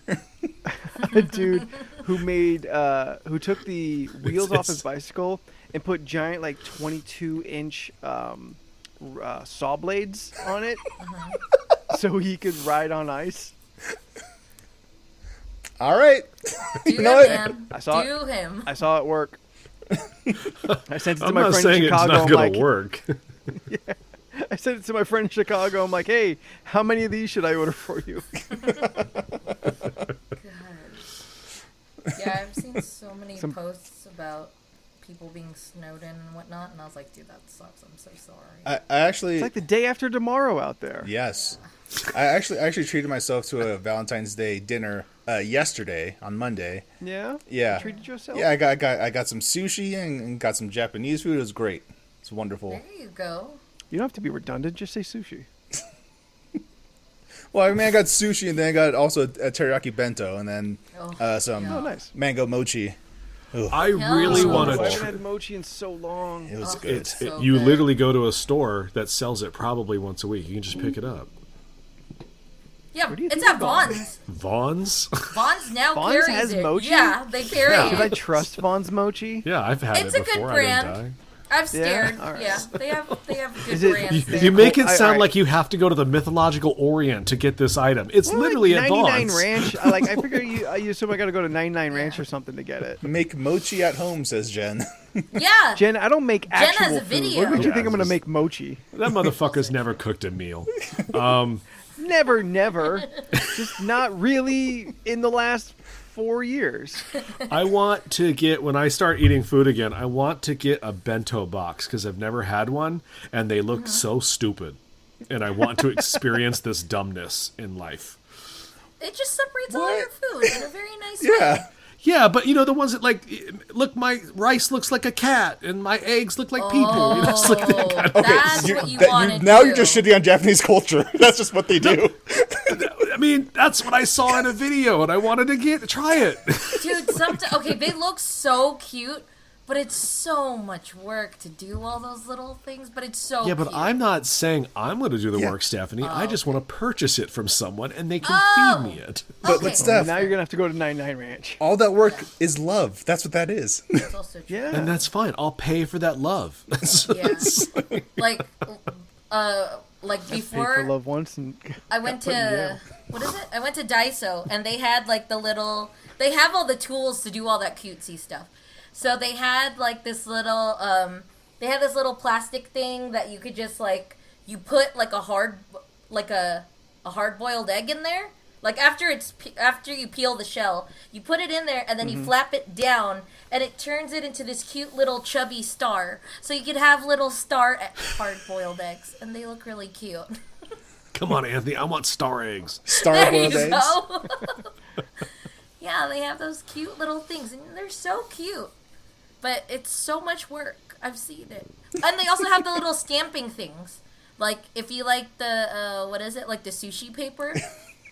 A dude who who took the wheels off his bicycle and put giant like 22-inch saw blades on it, so he could ride on ice. All right. Do You know him, what? man. I saw Do him. I saw it work. I sent it to I'm my not friend saying in Chicago. it's not I'm gonna like, work. I sent it to my friend in Chicago. I'm like, hey, how many of these should I order for you? God. Yeah, I've seen so many posts about people being snowed in and whatnot, and I was like, dude, that sucks. I'm so sorry. I actually. It's like the day after tomorrow out there. Yes. I actually treated myself to a Valentine's Day dinner yesterday on Monday. Yeah. Yeah. You treated yourself. Yeah, I got some sushi and got some Japanese food. It was great. It's wonderful. There you go. You don't have to be redundant. Just say sushi. Well, I mean, I got sushi and then I got also a teriyaki bento and then some Oh, nice. mango mochi. I really no. want I haven't to. had mochi in so long. It was Oh, good. it's so You good. literally go to a store that sells it probably once a week. You can just pick it up. Yeah, Where do you it's think at I'm going? Vaughn's. Vaughn's? Vaughn's now Vaughn's carries has it. mochi? Yeah, they carry Yeah. it. Should I trust Vaughn's mochi? Yeah, I've had It's it a good before. I brand. didn't die. I've stared. all right. Yeah, they have good Is it- brands there. You make it Well, sound alright. like you have to go to the mythological Orient to get this item. It's Well, literally like at 99 Vaughn's. Ranch. I figure you assume I got to go to 99 Ranch or something to get it. Make mochi at home, says Jen. Yeah. Jen, I don't make has actual a food. video. What makes you Yeah, think I'm going to just- make mochi? That motherfucker's never cooked a meal. Never. Just not really in the last 4 years. I want to get, when I start eating food again, I want to get a bento box because I've never had one and they look so stupid. And I want to experience this dumbness in life. It just separates all What? your food in a very nice way. Yeah. Yeah, but you know, the ones that like, look, my rice looks like a cat and my eggs look like people. You know, it's like that kind of- That's You- what you that- want to now do. you're just shitting on Japanese culture. That's just what they do. I mean, that's what I saw in a video and I wanted to try it. Dude, okay, they look so cute, but it's so much work to do all those little things, but it's so Yeah, but cute. I'm not saying I'm going to do the Yeah. work, Stephanie. I just want to purchase it from someone and they can Oh. feed me it. But, Okay. but Steph, Now you're going to have to go to 99 Ranch. all that work is love. That's what that is. It's also true. Yeah. And that's fine. I'll pay for that love. Yeah. Like Pay for before love once and I went put in to jail. what is it? I went to Daiso and they had like they have all the tools to do all that cutesy stuff. So they had like this little plastic thing that you could just like you put like a hard boiled egg in there. Like after you peel the shell, you put it in there and then you flap it down and it turns it into this cute little chubby star. So you could have little hard boiled eggs and they look really cute. Come on, Anthony. I want star eggs. Star There you boiled eggs. go. Yeah, they have those cute little things, and they're so cute. But it's so much work. I've seen it. And they also have the little stamping things. Like, if you like the, like the sushi paper,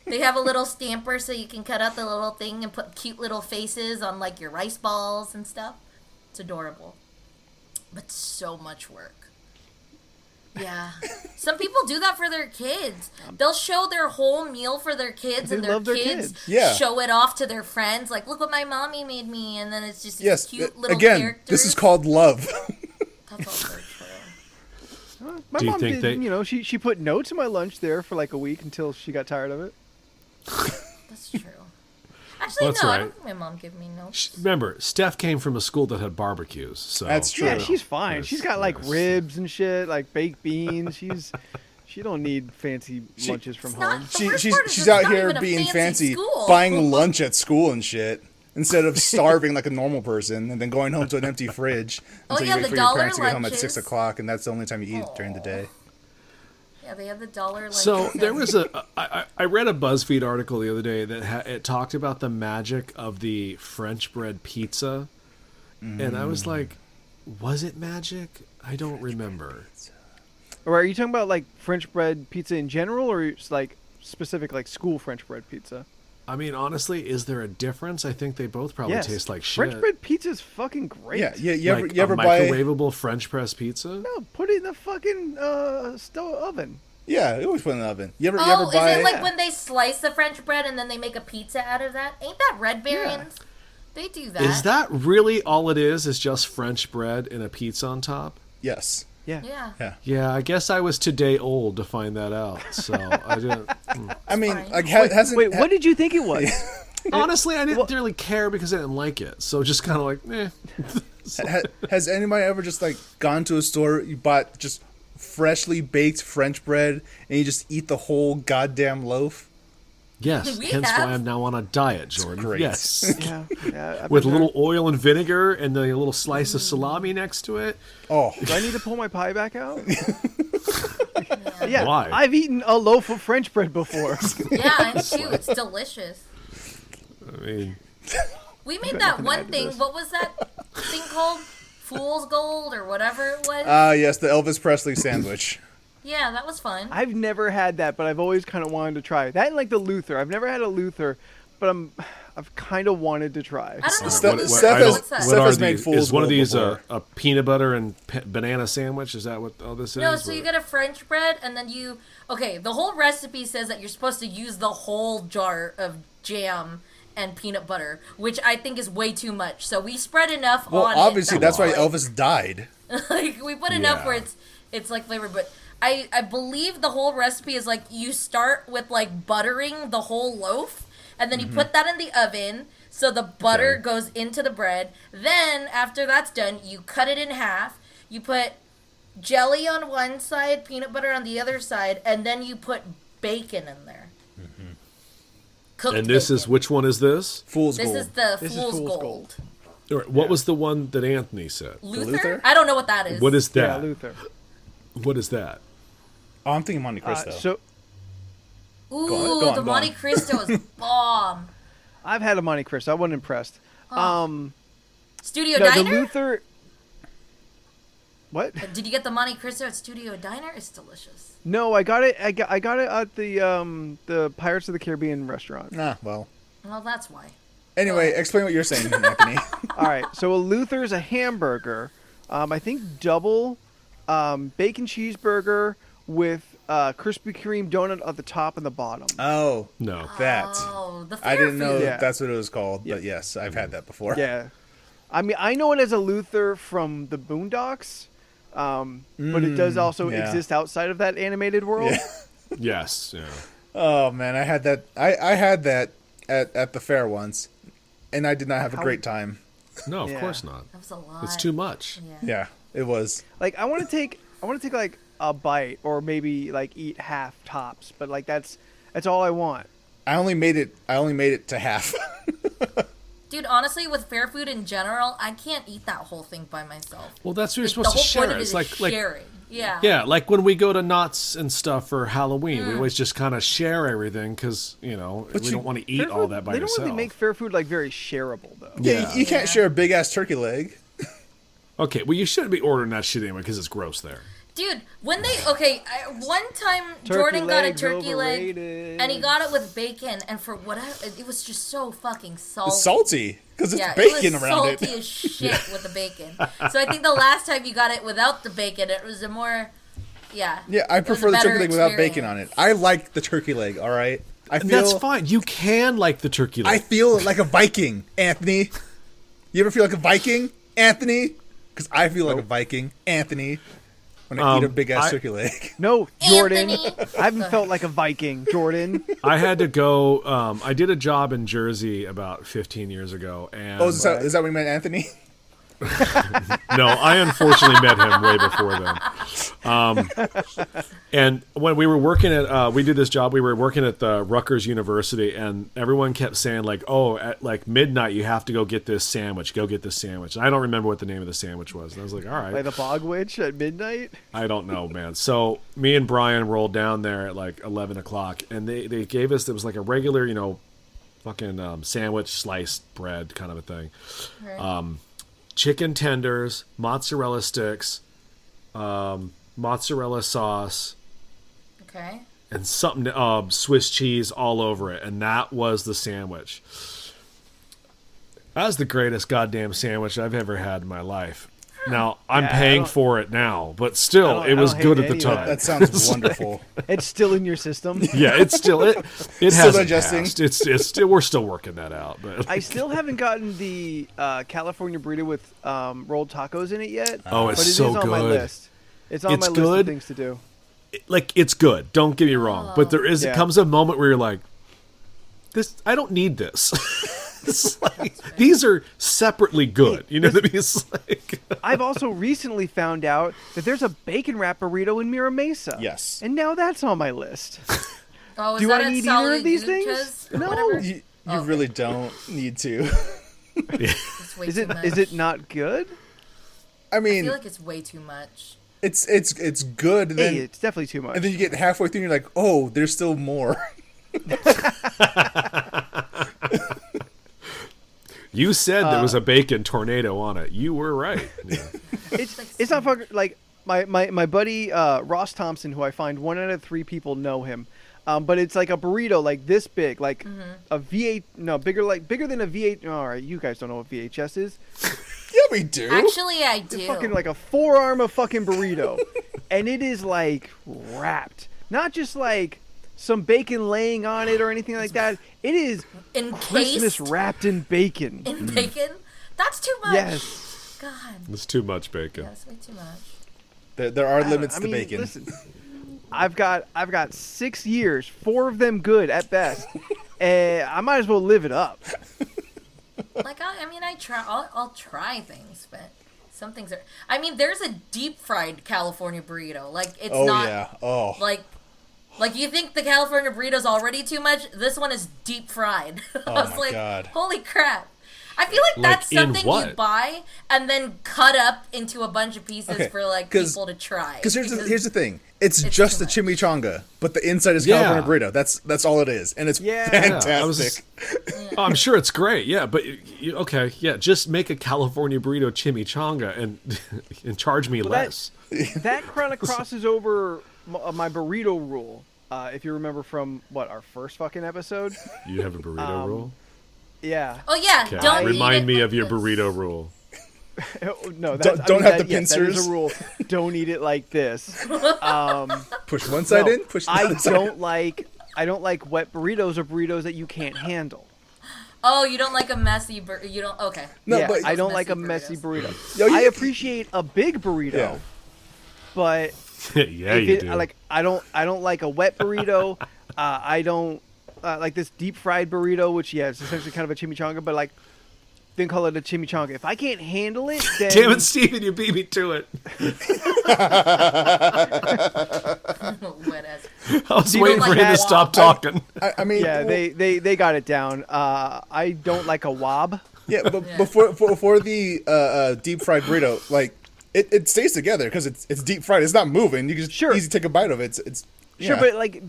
they have a little stamper so you can cut out the little thing and put cute little faces on, like, your rice balls and stuff. It's adorable. But so much work. Yeah. Some people do that for their kids. They'll show their whole meal for their kids, and They their love their kids, kids. Yeah. show it off to their friends. Like, look what my mommy made me, and then it's just these Yes. cute little Again, characters. this is called love. That's also true. My Do you mom think did, she put notes in my lunch there for like a week until she got tired of it. That's true. Actually, That's no, I right. don't think my mom gave me notes. Remember, Steph came from a school that had barbecues. So That's true. Yeah, she's fine. Yes, She's got like yes. ribs and shit, like baked beans. She don't need fancy She- lunches from It's not- home. The worst part is She's it's out not here even a being fancy, school. buying lunch at school and shit, instead of starving like a normal person and then going home to an empty fridge until yeah, you wait the for your dollar parents to get home at lunches. 6 o'clock, and that's the only time you eat during the day. Yeah, they have the dollar. Like, So there was I read a BuzzFeed article the other day that it talked about the magic of the French bread pizza, and I was like, was it magic? I don't remember. Or are you talking about like French bread pizza in general, or it's like specific like school French bread pizza? I mean, honestly, is there a difference? I think they both probably Yes. taste like shit. French bread pizza is fucking great. Yeah, you Like ever a buy? microwavable French press pizza? No, put it in the fucking stove oven. Yeah, you always put it in the oven. You ever Oh, is buy? it like when they slice the French bread and then they make a pizza out of that? Ain't that Red Baron's? They do that. Is that really all it is? Is just French bread and a pizza on top? Yes. Yeah. Yeah. Yeah. Yeah, I guess I was today old to find that out. So I didn't. I mean, fine. like, hasn't. Wait, what did you think it was? Honestly, I didn't really care because I didn't like it. So just kind of like, Has anybody ever just like gone to a store, you bought just freshly baked French bread, and you just eat the whole goddamn loaf? Yes. We Hence have. why I'm now on a diet, Jordan. great. Yes. Yeah. I've With a been little oil and vinegar and then a little slice of salami next to it. Oh, there. Do I need to pull my pie back out? Yeah. Why? I've eaten a loaf of French bread before. Yeah, I too. It's delicious. I mean, We made got that nothing to one add to thing. this. What was that thing called? Fool's Gold or whatever it was. yes, the Elvis Presley sandwich. Yeah, that was fun. I've never had that, but I've always kind of wanted to try it. That and like the Luther. I've never had a Luther, but I've kind of wanted to try. I don't know Steph- what Steph Luther- has- what's that? Steph what has are made these? Fool's Is one of Gold these before. a peanut butter and banana sandwich? Is that what all this is? No, so Or- you get a French bread, and then the whole recipe says that you're supposed to use the whole jar of jam and peanut butter, which I think is way too much. So we spread enough Well, on obviously, it. that's why like, Elvis died. like we put enough Yeah. where it's like flavored, but I believe the whole recipe is like you start with like buttering the whole loaf, and then you put that in the oven so the butter Okay. goes into the bread. Then after that's done, you cut it in half. You put jelly on one side, peanut butter on the other side, and then you put bacon in there. Cooked And this is bacon. which one is this? Fool's This Gold. is the This is Fool's Fool's Gold. Gold. All right, what was the one that Anthony said? Luther? Luther? I don't know what that is. What is Yeah, that? Luther. What is that? Oh, I'm thinking Monte Cristo. So Ooh, Go on, the go Monte on. Cristo is bomb. I've had a Monte Cristo. I wasn't impressed. Studio No, the Diner? Luther. What? Did you get the Monte Cristo at Studio Diner? It's delicious. No, I got it. I got it at the Pirates of the Caribbean restaurant. Well. Well, that's why. Anyway, explain what you're saying, Anthony. All right. So a Luther's a hamburger. I think double bacon cheeseburger with Krispy Kreme donut at the top and the bottom. Oh, No. that. Oh, the I didn't know Fairfield. Yeah. that's what it was called, but yes, I've had that before. Yeah. I mean, I know it as a Luther from the Boondocks, but it does also yeah. exist outside of that animated world. Yeah. Yes. Yeah. Oh man, I had that. I had that at the fair once, and I did not have a How- great time. No, of Yeah. course not. That was a lot. It's too much. Yeah. Yeah, it was. Like I want to take like a bite or maybe like eat half tops, but like that's all I want. I only made it to half. Dude, honestly, with fair food in general, I can't eat that whole thing by myself. Well, that's what you're Like, supposed the to whole share. point of it It's is like sharing. Yeah. yeah, like when we go to Knott's and stuff for Halloween, Mm. we always just kind of share everything because we don't want to eat Fair all food- that by they yourself. don't really make fair food like very shareable though. Yeah, you can't Yeah. share a big ass turkey leg. Okay, well you shouldn't be ordering that shit anyway because it's gross there. Dude, one time Jordan got a leg's turkey leg, overrated. and he got it with bacon, and for whatever, it was just so fucking salty. It's salty because it's Yeah, bacon it was around salty it. as shit with the bacon. So I think the last time you got it without the bacon, it was a more, Yeah, I it was a prefer the better turkey leg without bacon on experience. it. I like the turkey leg. All right, I And feel that's fine. You can like the turkey I leg. feel like a Viking, Anthony. You ever feel like a Viking, Anthony? Because I feel like a Viking, Anthony, when I eat a big ass turkey leg. No, Jordan. Anthony. I haven't felt like a Viking, Jordan. I had to go. I did a job in Jersey about 15 years ago, and Oh, is that what we meant, Anthony? no, I unfortunately met him way before then. And when we were working at, we did this job. We were working at the Rutgers University, and everyone kept saying like, "Oh, at like midnight, you have to go get this sandwich. Go get this sandwich." And I don't remember what the name of the sandwich was. And I was like, "All right." Like the bog witch at midnight. I don't know, man. So me and Brian rolled down there at like 11 o'clock, and they gave us, it was like a regular, fucking sandwich, sliced bread kind of a thing. Right. Chicken tenders, mozzarella sticks, mozzarella sauce, Okay. and something, Swiss cheese all over it. And that was the sandwich. That was the greatest goddamn sandwich I've ever had in my life. Now, I'm Yeah, I paying don't- for it now, but still, I it was don't good hate at the any of time. That sounds wonderful. It's still in your system. Yeah, it's still it Still hasn't digesting. passed. It's still, we're still working that out. But I still haven't gotten the California burrito with rolled tacos in it yet. Oh, it's but it so is on my good. list. It's on It's my list good. of things to do. Like, it's good. Don't get me wrong, but there is Yeah. comes a moment where you're like, this. I don't need this. It's like, these are separately good. You know what I mean? It's like, I've also recently found out that there's a bacon wrap burrito in Mira Mesa. Yes. And now that's on my list. Oh, is Do that I at need either of these Saluyucha's things? or No. whatever? You Okay. really don't need to. It's way Is too it much. is it not good? I I mean, feel like it's way too much. it's good. And then, Hey, it's definitely too much. and then you get halfway through and you're like, oh, there's still more. you said there was a bacon tornado on it. You were right. Yeah. It's not fucking like my buddy Ross Thompson, who I find 1 out of 3 people know him. But it's like a burrito like this big, like a V8, no, bigger than a V8. All right, you guys don't know what VHS is. Yeah, we do. Actually, I do. Fucking like a forearm of fucking burrito. And it is like wrapped. Not just like some bacon laying on it or anything like that. It is Christmas Encased wrapped in bacon. in bacon. That's too much. Yes. God, It's too much bacon. that's way too much. There are limits I to mean, bacon. listen, I've got 6 years, 4 of them good at best. And I might as well live it up. Like, I mean, I'll try things, but some things are. I mean, there's a deep fried California burrito. Like, it's Oh not yeah. Oh. like you think the California burrito's already too much. This one is deep fried. I was my like, God. holy crap. I feel like that's in something you what? buy and then cut up into a bunch of pieces Okay, for like 'cause- people to try. Because here's the thing. It's it's just too a much. chimichanga, but the inside is Yeah. California burrito. That's all it is, and it's Yeah. fantastic. Oh, I'm sure it's great. Yeah, but okay, yeah, just make a California burrito chimichanga and charge me that- less. That kind of crosses over my burrito rule. If you remember from our first fucking episode. You have a burrito rule. Yeah. Oh yeah, Okay. don't eat Remind it me like of your this. burrito rule. No, Don't have the yes, that is pincers. a rule. Don't eat it like this. Push one side No, in, push the I other side. I don't like wet burritos or burritos that you can't handle. Oh, you don't like a messy you don't. Okay. No, yeah, but I don't like a Messy messy burritos. burrito. Yo, you- I appreciate a big burrito, Yeah. but Yeah, if you it, do. like I don't like a wet burrito. I don't like this deep fried burrito, which it's essentially kind of a chimichanga, but like then call it a chimichanga. If I can't handle it, then Damn it, Steven, you beat me to it. Wet ass. I was you waiting don't for like him to that? stop talking. I mean, yeah, well, they got it down. I don't like a wob. yeah, but before the deep fried burrito, like it stays together because it's deep fried. It's not moving. You can just Sure. easy take a bite of it. It's Sure, yeah. but like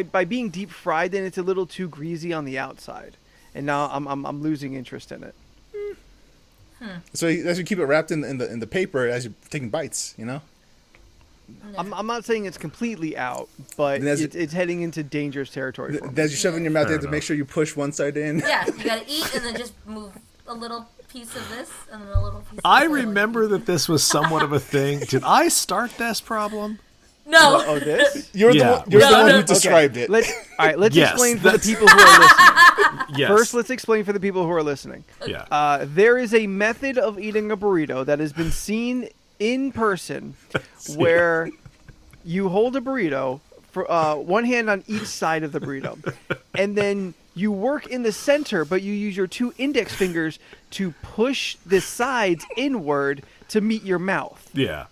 by being deep fried, then it's a little too greasy on the outside, and now I'm losing interest in it. So as you keep it wrapped in the paper as you're taking bites, you know. I'm not saying it's completely out, but And as it's heading into dangerous territory for me. As you shove it in your mouth, you Fair have to make enough. sure you push one side in. Yeah, you gotta eat and then just move a little piece of this and then a little piece. I of this. remember that this was somewhat of a thing. Did I start this problem? No. Oh, this? You're Yeah. the No, one no. who described it. Let's Yes, explain for the that's- people who are listening. Yes. First, let's explain for the people who are listening. yeah. There is a method of eating a burrito that has been seen in person where you hold a burrito for one hand on each side of the burrito, and then you work in the center, but you use your 2 index fingers to push the sides inward to meet your mouth. yeah.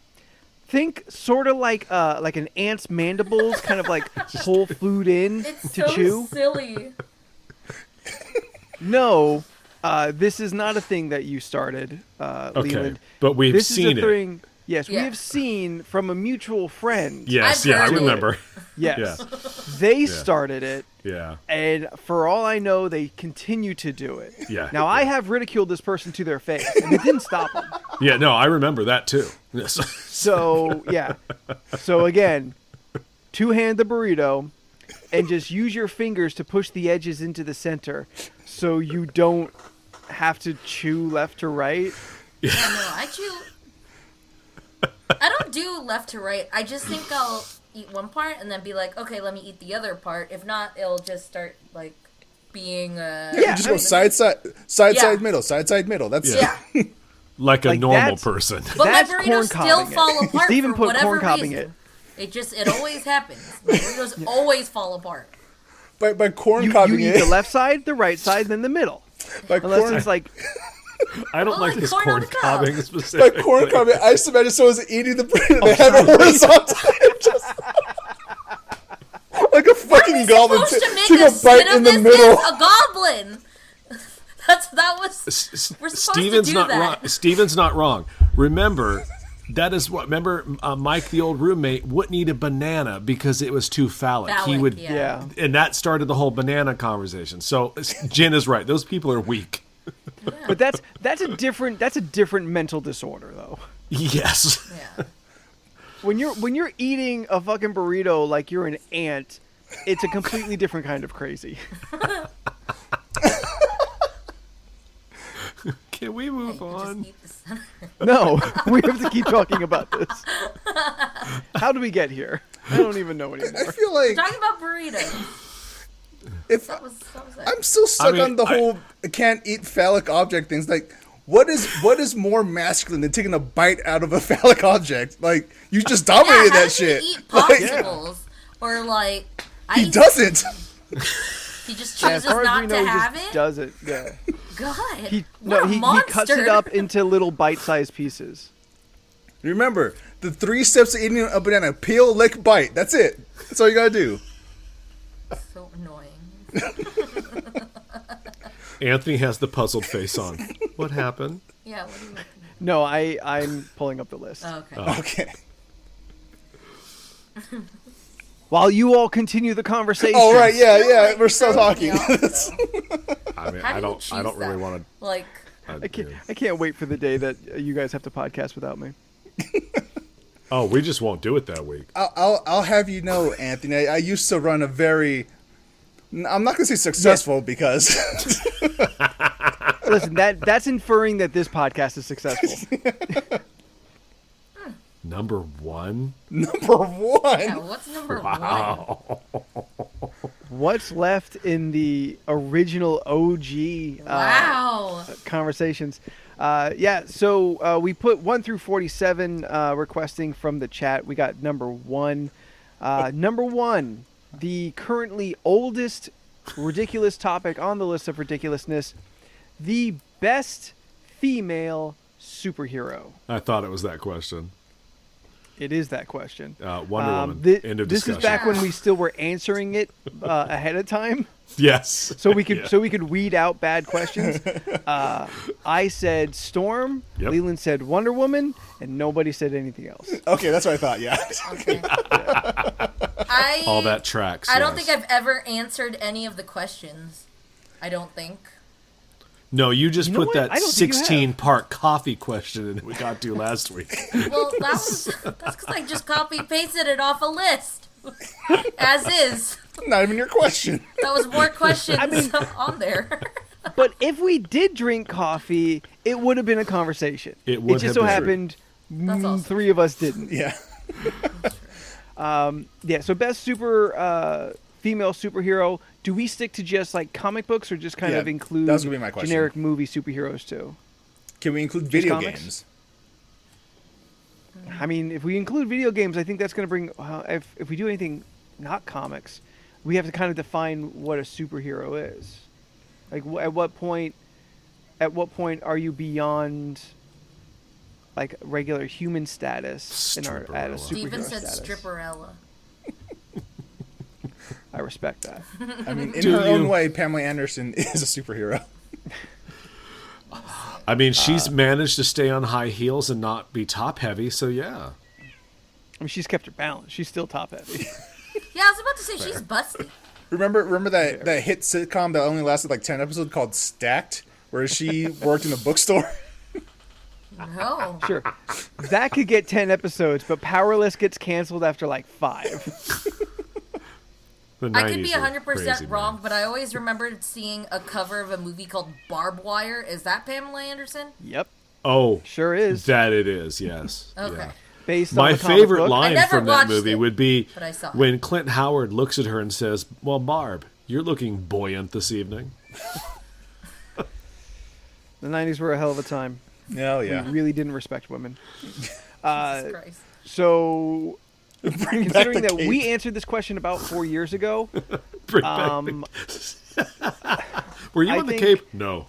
Think sort of like an ant's mandibles, kind of like pull food in It's to so chew. silly. No, this is not a thing that you started, Okay. Leland. But we've This seen is a it. thing. Yes, we Yeah. have seen from a mutual friend. Yes, I've yeah, I heard it. remember. Yes, Yeah. they started it, Yeah. and for all I know, they continue to do it. Yeah. Now I have ridiculed this person to their face, and it didn't stop them. Yeah, no, I remember that too. Yes. So yeah. So again, 2-hand the burrito, and just use your fingers to push the edges into the center, so you don't have to chew left to right. No, I chew. I don't do left to right. I just think I'll eat one part and then be like, okay, let me eat the other part. If not, it'll just start like being. Yeah, Yeah, you just I go mean- side, Yeah. middle, side, middle. That's Yeah. like a Like, normal that's- person. But That's my burritos corn still cobbing it. fall apart Steven for put whatever corn cobbing reason. it. It always happens. My burritos always fall apart. By corn You cobbing eat it. the left side, the right side, then the middle. By Unless corn, it's like, I don't Oh, like like this corn on corn the cob. cobbing by specifically. corn cobbing, I used to imagine someone's eating the burrito. They have it horizontally, just like a fucking goblin Supposed to make taking a a bite spin in of the this middle. as a goblin. That was. We're supposed Steven's to do not that. wrong. Steven's not wrong. Remember, that is what. Remember, Mike, the old roommate, wouldn't eat a banana because it was too phallic. He Phallic, would, yeah. and that started the whole banana conversation. So Jen is right. Those people are weak. but that's a different mental disorder though. Yes. Yeah. When you're eating a fucking burrito like you're an ant, it's a completely different kind of crazy. Can we move You on? just eat the center. No, we have to keep talking about this. How do we get here? I don't even know I anymore. feel like Talking about burritos. if That was it. I'm still stuck mean, on the whole can't eat phallic object things. Like, what is more masculine than taking a bite out of a phallic object? Like, you just dominated how that does he shit. eat Like, popsicles or like he ice? doesn't. He just Yeah, chooses as far as not we to know, he have just it. does it. Yeah. God, He what a he monster. cuts it up into little bite-sized pieces. Remember the 3 steps of eating a banana: peel, lick, bite. That's it. That's all you gotta do. So annoying. Anthony has the puzzled face on. What happened? Yeah. What do you looking No, I'm pulling up the list. at? Okay. Okay. While you all continue the conversation. Oh right, yeah, Feel yeah. like We're still throwing talking. me off, though. I mean, How do I you don't choose really that? want Like, to. I can't wait for the day that you guys have to podcast without me. Oh, we just won't do it that week. I'll have you know, Anthony. I used to run a very. I'm not gonna say successful because Listen, that's inferring that this podcast is successful. Number one. number one. yeah, what's number one? What's left in the original OG Wow. conversations? So we put 1 through 47 requesting from the chat. We got number one. Number one, the currently oldest ridiculous topic on the list of ridiculousness, the best female superhero. I thought it was that question. It is that question. Wonder Woman. End of this discussion. is back when we still were answering it ahead of time, Yes. so we could Yeah. weed out bad questions. I said Storm. Yep. Leland said Wonder Woman, and nobody said anything else. Okay, that's what I thought. Yeah. Okay. All that tracks. I don't yes. think I've ever answered any of the questions. I don't think. No, you just You know put what? that I don't think you have. 16-part coffee question in that we got to last week. Well, that's because I just copy pasted it off a list, as is. Not even your question. That was more questions on there. But if we did drink coffee, it would have been a conversation. It would just have so been. happened That's awesome. 3 of us didn't. Yeah. Yeah, so best female superhero. Do we stick to just like comic books or just kind Yeah, of include that was gonna be my question. generic movie superheroes too? Can we include video comics? games? I mean, if we include video games, I think that's going to bring. If we do anything not comics, we have to kind of define what a superhero is. Like, at what point are you beyond like regular human status at a Stripperella. superhero Steven said status? stripperella. I respect that. I mean, in Do her own you? way, Pamela Anderson is a superhero. I mean, she's managed to stay on high heels and not be top heavy, so yeah. I mean, she's kept her balance. She's still top heavy. Yeah, I was about to say she's busty. Remember that hit sitcom that only lasted like 10 episodes called Stacked, where she worked in a bookstore? No. Sure, that could get 10 episodes, but Powerless gets canceled after like 5. The I could be 90s were 100% crazy, wrong, man. but I always remembered seeing a cover of a movie called Barbed Wire. Is that Pamela Anderson? Yep, Oh, sure is. that it is, yes. Okay. Yeah. Based on My the comic favorite book. line never from that watched movie it, would be but I saw it. when Clint Howard looks at her and says, "Well, Barb, you're looking buoyant this evening." The 90s were a hell of a time. Oh yeah. We really didn't respect women. Jesus Christ. So, Bring back considering the that cape. we answered this question about 4 years ago, Bring back Were you I on the think- Cape? No.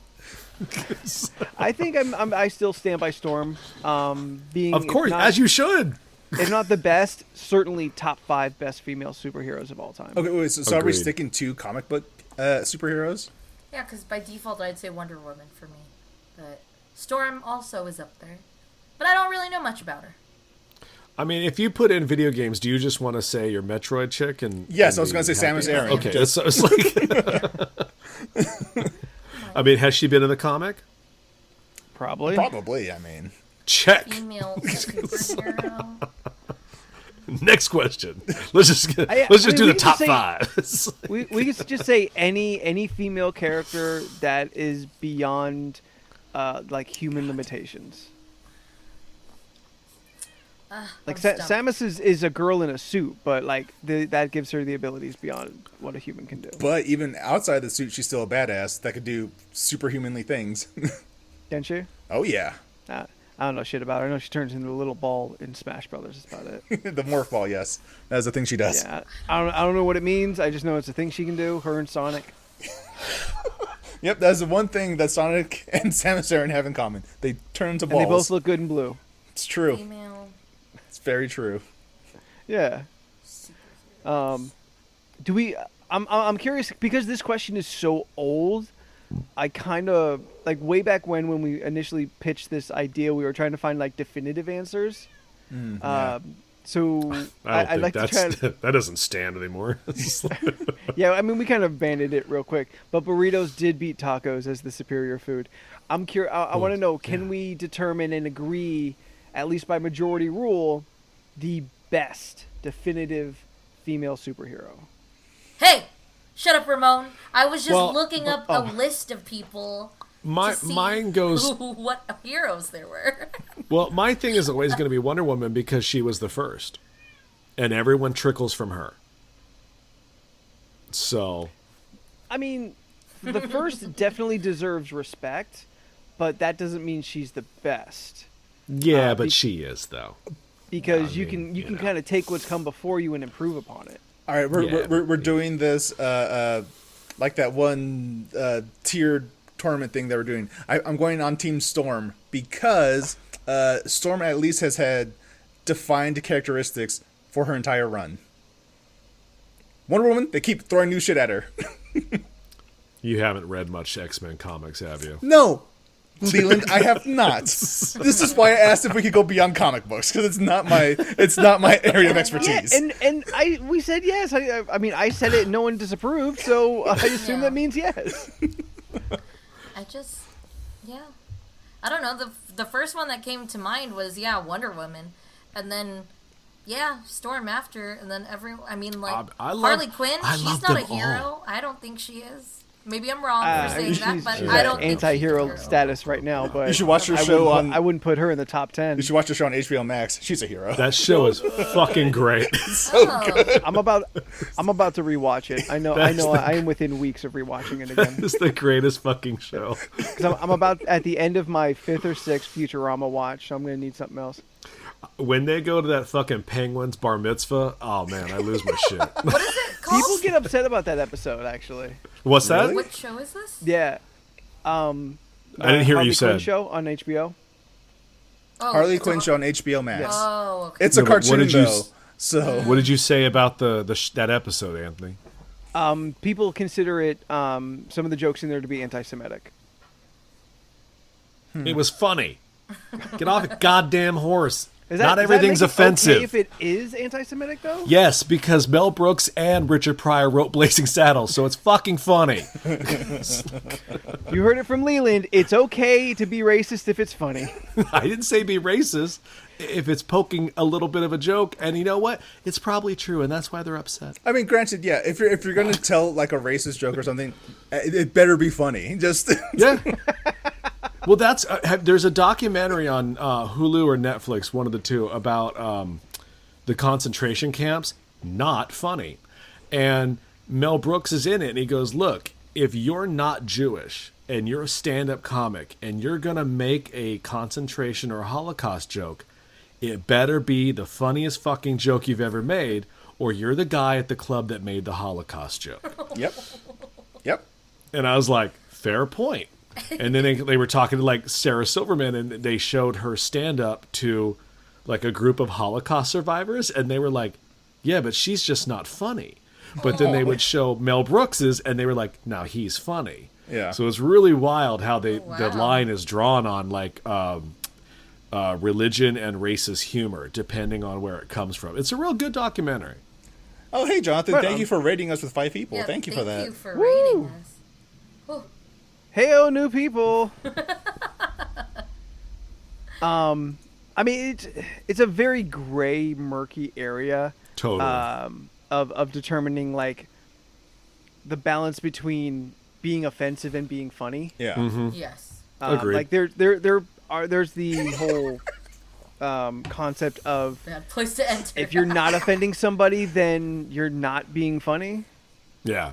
I think I still stand by Storm. Being Of course, if not, as you should. if not the best, certainly top 5 best female superheroes of all time. Okay, wait. So are we Agreed. sticking to comic book superheroes? Yeah, because by default I'd say Wonder Woman for me. But Storm also is up there. But I don't really know much about her. I mean, if you put in video games, do you just want to say you're Metroid chick? And Yes, and I was going to be say Samus happy? Aran. Okay, it's like. I mean, has she been in the comic? Probably. Probably. I mean, Check. Female superhero. Next question. Let's just do we the can top just say- 5. We could just say any female character that is beyond like human limitations. Like I'm stumped. Samus is a girl in a suit, but like that gives her the abilities beyond what a human can do. but even outside the suit, she's still a badass that could do superhumanly things. Can't she? Oh yeah, I don't know shit about her. I know she turns into a little ball in Smash Brothers. That's about it. the morph ball. Yes, that's the thing she does. Yeah, I don't know what it means. I just know it's a thing she can do. Her and Sonic. Yep, that's the one thing that Sonic and Samus Aran have in common. They turn into And balls. they both look good in blue. It's true. Female. It's very true. Yeah. Do we? I'm curious because this question is so old. I kind of like way back when we initially pitched this idea, we were trying to find like definitive answers. Yeah. So I I'd don't like think to try. that doesn't stand anymore. Yeah, I mean we kind of banded it real quick, but burritos did beat tacos as the superior food. I'm curious. I want to know: can we determine and agree, at least by majority rule, the best definitive female superhero? Hey! Shut up, Ramon. I was just Well, looking up a list of people to see mine goes. what heroes there were. Well, my thing is always going to be Wonder Woman because she was the first, and everyone trickles from her. So, I mean, the first definitely deserves respect, but that doesn't mean she's the best. yeah, but she is though. Because you mean, can you can know. kind of take what's come before you and improve upon it. All right, Yeah, we're doing this like that one tiered tournament thing that we're doing. I'm going on Team Storm because Storm at least has had defined characteristics for her entire run. Wonder Woman, they keep throwing new shit at her. You haven't read much X-Men comics, have you? No, Leland, I have not. This is why I asked if we could go beyond comic books because it's not my area of expertise. And we said yes. I mean I said it and no one disapproved, so I assume Yeah. that means yes. I don't know. The first one that came to mind was Wonder Woman, and then Storm after, and then I mean like I love- Harley Quinn. I She's love not a them all. hero. I don't think she is. Maybe I'm wrong for saying She's that, but she's I at don't think she's a anti-hero hero. status right now, but You should watch her I show wouldn't on- I wouldn't put her in the top 10. You should watch the show on HBO Max. She's a hero. That show is fucking great. I'm about to rewatch it. I know I am within weeks of rewatching it again. It's the greatest fucking show. Because I'm about at the end of my 5th or 6th Futurama watch, so I'm gonna need something else. When they go to that fucking penguin's bar mitzvah, oh man, I lose my shit. What is it called? People get upset about that episode, actually. What's that? Really? What show is this? Yeah. I didn't hear what Harley you Quinn said. show on HBO. Oh, Harley it's Quinn a- show on HBO Max. Yes. Oh, okay. It's a No, but what cartoon did you though, so What did you say about that episode, Anthony? People consider it some of the jokes in there to be anti-Semitic. It was funny. Get off a goddamn horse. Is Not does that everything's make it offensive. Okay if it is anti-Semitic though? Yes, because Mel Brooks and Richard Pryor wrote Blazing Saddles, so it's fucking funny. You heard it from Leland. It's okay to be racist if it's funny. I didn't say be racist if it's poking a little bit of a joke, and you know what? It's probably true, and that's why they're upset. I mean, granted, yeah. If you're gonna tell like a racist joke or something, it better be funny. Just Yeah. Well, that's there's a documentary on Hulu or Netflix, one of the two, about the concentration camps. Not funny. And Mel Brooks is in it, and he goes, "Look, if you're not Jewish and you're a stand-up comic and you're going to make a concentration or a Holocaust joke, it better be the funniest fucking joke you've ever made, or you're the guy at the club that made the Holocaust joke. Yep. And I was like, fair point. And then they were talking to like Sarah Silverman, and they showed her stand-up to like a group of Holocaust survivors, and they were like, yeah, but she's just not funny. But then they would show Mel Brooks's, and they were like, now he's funny. Yeah. So it's really wild how the Wow. line is drawn on like religion and racist humor, depending on where it comes from. It's a real good documentary. Oh, hey, Jonathan. Right Thank on. you for rating us with 5 people. Yeah, thank you for that. Thank you for rating us. Hey, new people. I mean, it's a very gray, murky area. Totally. Of determining like the balance between being offensive and being funny. Yeah. Mm-hmm. Yes. Agreed. Like there's the whole concept of Bad place to enter. if you're not offending somebody, then you're not being funny. Yeah.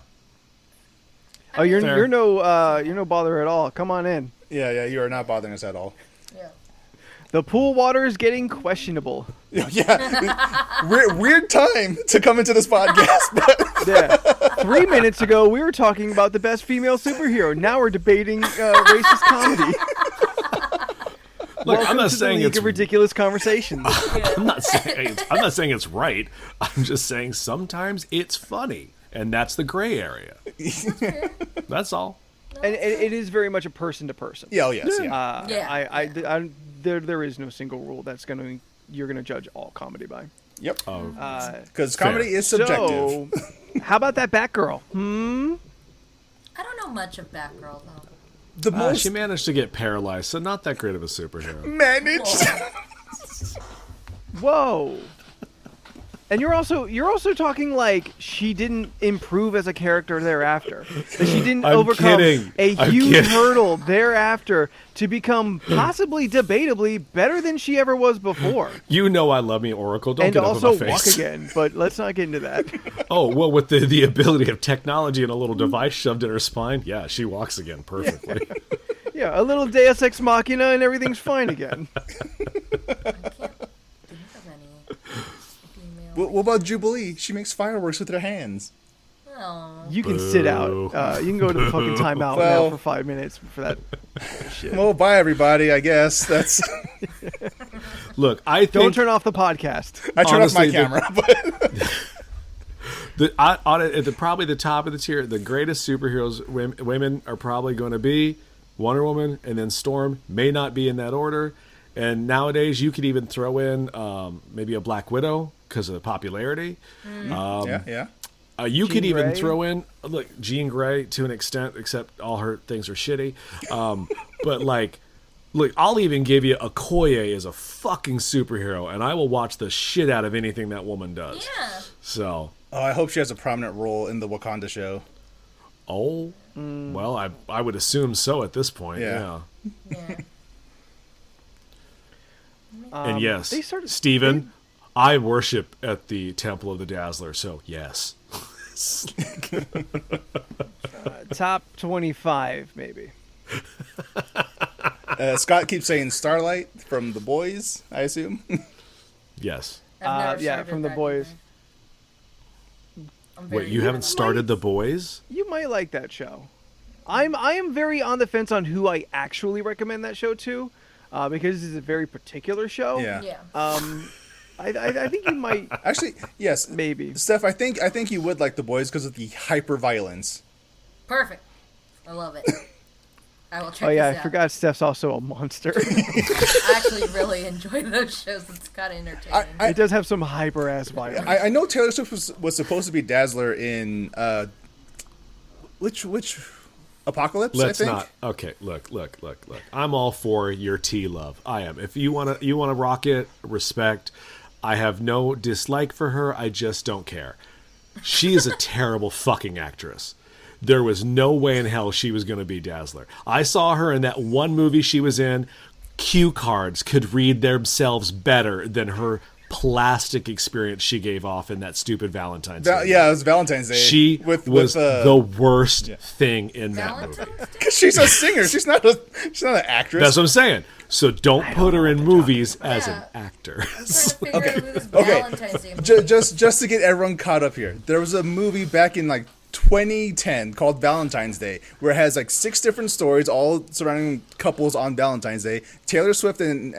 Oh, you're Fair. you're no bother at all. Come on in. Yeah. You are not bothering us at all. Yeah. The pool water is getting questionable. Yeah. Weird time to come into this podcast, but Yeah. 3 minutes ago, we were talking about the best female superhero. Now we're debating racist comedy. Look, Welcome I'm not to saying the League it's of ridiculous conversations. I'm not saying it's right. I'm just saying sometimes it's funny, and that's the gray area. That's all. And it is very much a person to person. yeah, oh yes, yeah. Yeah. There is no single rule you're gonna judge all comedy by. Yep. Oh, Because comedy is subjective. So, how about that Batgirl? I don't know much of Batgirl though. The most she managed to get paralyzed, so not that great of a superhero. managed. Whoa. And you're also talking like she didn't improve as a character thereafter. That she didn't I'm overcome kidding. a I'm huge kidding. hurdle thereafter to become possibly debatably better than she ever was before. You know I love me, Oracle. Don't And get also up in my walk face. again, but let's not get into that. Oh, well, with the ability of technology and a little device shoved in her spine, yeah, she walks again perfectly. Yeah, a little Deus Ex Machina and everything's fine again. I can't think of any female. What about Jubilee? She makes fireworks with her hands. Oh. You can sit out. Boo. You can go to the fucking timeout Well- now for 5 minutes for that bullshit. Well, bye everybody. I guess that's. Look, I think Don't turn off the podcast. I turned off my Honestly, camera, but at probably the top of the tier, the greatest superheroes women are probably going to be Wonder Woman, and then Storm may not be in that order. And nowadays, you could even throw in maybe a Black Widow because of the popularity. yeah. You could Jean even Grey? throw in Jean Grey to an extent, except all her things are shitty. But like, look, I'll even give you Okoye as a fucking superhero, and I will watch the shit out of anything that woman does. Yeah. So, Oh, I hope she has a prominent role in the Wakanda show. well, I would assume so at this point. Yeah. Yeah. And yes, they started- Steven, I worship at the Temple of the Dazzler, so yes. Top 25, maybe. Scott keeps saying Starlight from The Boys, I assume. Yes. I've never Yeah, started from The that Boys. either. I'm Wait, very you haven't bad. started The Boys? You might like that show. I am very on the fence on who I actually recommend that show to, because it's a very particular show. Yeah. Yeah. I think you might Actually, yes. maybe. Steph, I think you would like The Boys because of the hyper violence. Perfect. I love it. I will check Oh yeah, this I out. forgot Steph's also a monster. I actually really enjoy those shows. It's kind of entertaining. It does have some hyper ass violence. I know Taylor Swift was supposed to be Dazzler in which Apocalypse. Let's I think. not. Okay, look. I'm all for your T love. I am. If you wanna rock it, respect. I have no dislike for her. I just don't care. She is a terrible fucking actress. There was no way in hell she was going to be Dazzler. I saw her in that one movie she was in. Cue cards could read themselves better than her plastic experience she gave off in that stupid Valentine's Day. Yeah, it was Valentine's Day. She was the worst thing in that movie. Valentine's Day? Because she's a singer. She's not an actress. That's what I'm saying. So don't put her in movies as an actor. I'm trying to figure out who this Okay. Valentine's Day movie. just to get everyone caught up here, there was a movie back in like 2010 called Valentine's Day, where it has like 6 different stories, all surrounding couples on Valentine's Day. Taylor Swift and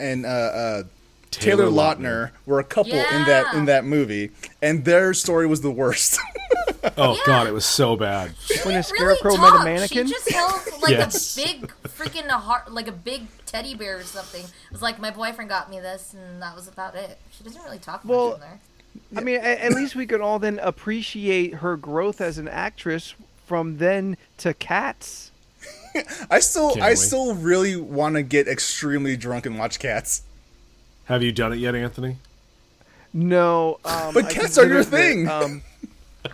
Taylor Lautner were a couple Yeah. in that movie, and their story was the worst. Oh God, it was so bad. When a Didn't scarecrow really met a talk. mannequin? She just held like Yes. a big freaking heart, like a big teddy bear or something. It was like, my boyfriend got me this, and that was about it. She doesn't really talk much Well, in there. I mean, at least we could all then appreciate her growth as an actress from then to Cats. I still Can't wait. really want to get extremely drunk and watch Cats. Have you done it yet, Anthony? No, But I cats are your considered thing.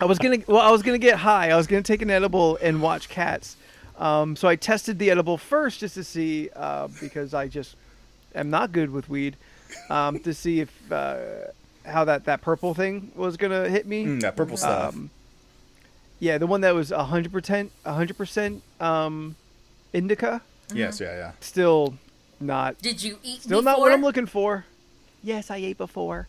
I was gonna get high. I was gonna take an edible and watch Cats. So I tested the edible first just to see, because I just am not good with weed, to see if how that purple thing was gonna hit me. That purple stuff. Yeah, the one that was 100% indica. Yes, yeah. Still not. Did you eat Still before? not what I'm looking for. Yes, I ate before.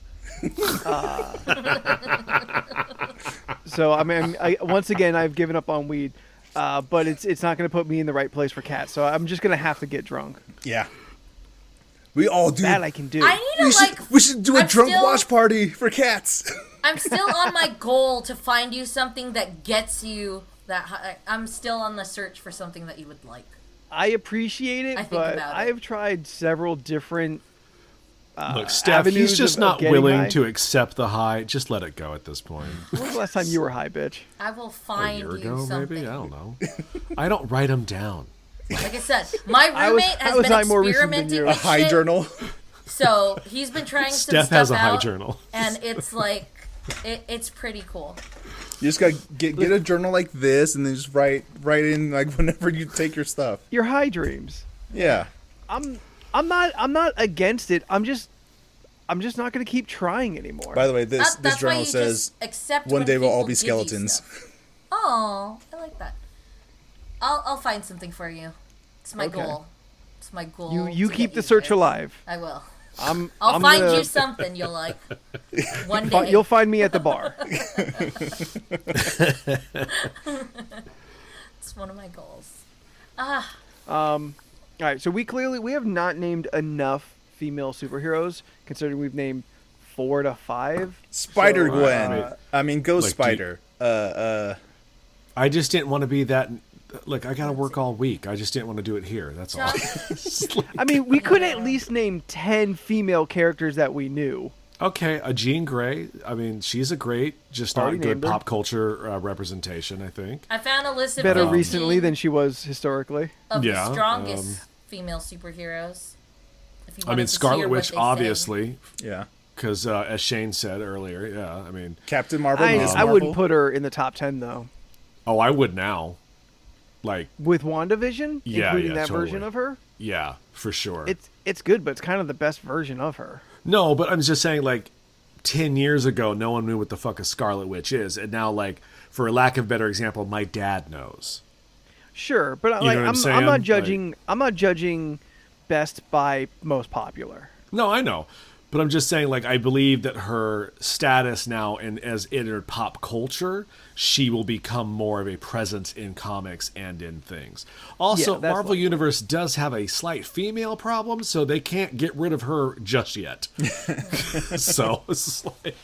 So I mean, once again, I've given up on weed, but it's not going to put me in the right place for Cats. So I'm just going to have to get drunk. Yeah. We all do. That I can do. I need to We should do a I'm drunk still- watch party for Cats. I'm still on my goal to find you something that gets you that high. I'm still on the search for something that you would like. I appreciate it, I think but about it. I have tried several different. Look, Steph, he's avenues just of not getting willing high. to accept the high. Just let it go at this point. When was the last time you were high, bitch? I will A find year you ago, something. maybe? I don't know. I don't write them down. Like I said, my I was- roommate how has was been I more recent than experimenting you? A with high shit. journal. So he's been trying some Steph stuff has a high out, journal. and it's like it's pretty cool. You just gotta get a journal like this, and then just write in like whenever you take your stuff. Your high dreams. Yeah. I'm not against it. I'm just not going to keep trying anymore. By the way, this That's why journal you says just accept one when day we'll all people be give you skeletons. stuff. Oh, I like that. I'll find something for you. It's my Okay. goal. It's my goal. You to keep get the you search this. alive. I will. I'm I'll find gonna- you something you'll like. One day. You'll find me at the bar. It's one of my goals. All right, so we have not named enough female superheroes, considering we've named 4 to 5. Spider So, Gwen. I mean, Ghost like, do you- Spider. I just didn't want to be that. Look, I got to work all week. I just didn't want to do it here. That's all. John, I mean, we could at least name 10 female characters that we knew. Okay, a Jean Grey. I mean, she's a great, just not Already good named her. pop culture representation, I think. I found a list of Better 15 recently than she was historically. of Yeah, the strongest female superheroes. If you I wanted mean, to Scarlet hear what Witch, they said. obviously, Yeah. because as Shane said earlier, yeah, I mean, Captain Marvel. Miss I wouldn't Marvel. put her in the top 10, though. oh, I would now. Like, With WandaVision, Yeah, including yeah, that totally. version of her, yeah, for sure. it's good, but it's kind of the best version of her. No, but I'm just saying, like, 10 years ago, no one knew what the fuck a Scarlet Witch is. And now, like, for a lack of a better example, my dad knows. Sure, but know like, what I'm I'm saying? not judging. I'm not judging best by most popular. No, I know. But I'm just saying, like, I believe that her status now, and as entered pop culture, she will become more of a presence in comics and in things. Also, Yeah, that's Marvel what- Universe does have a slight female problem, so they can't get rid of her just yet. So it's like,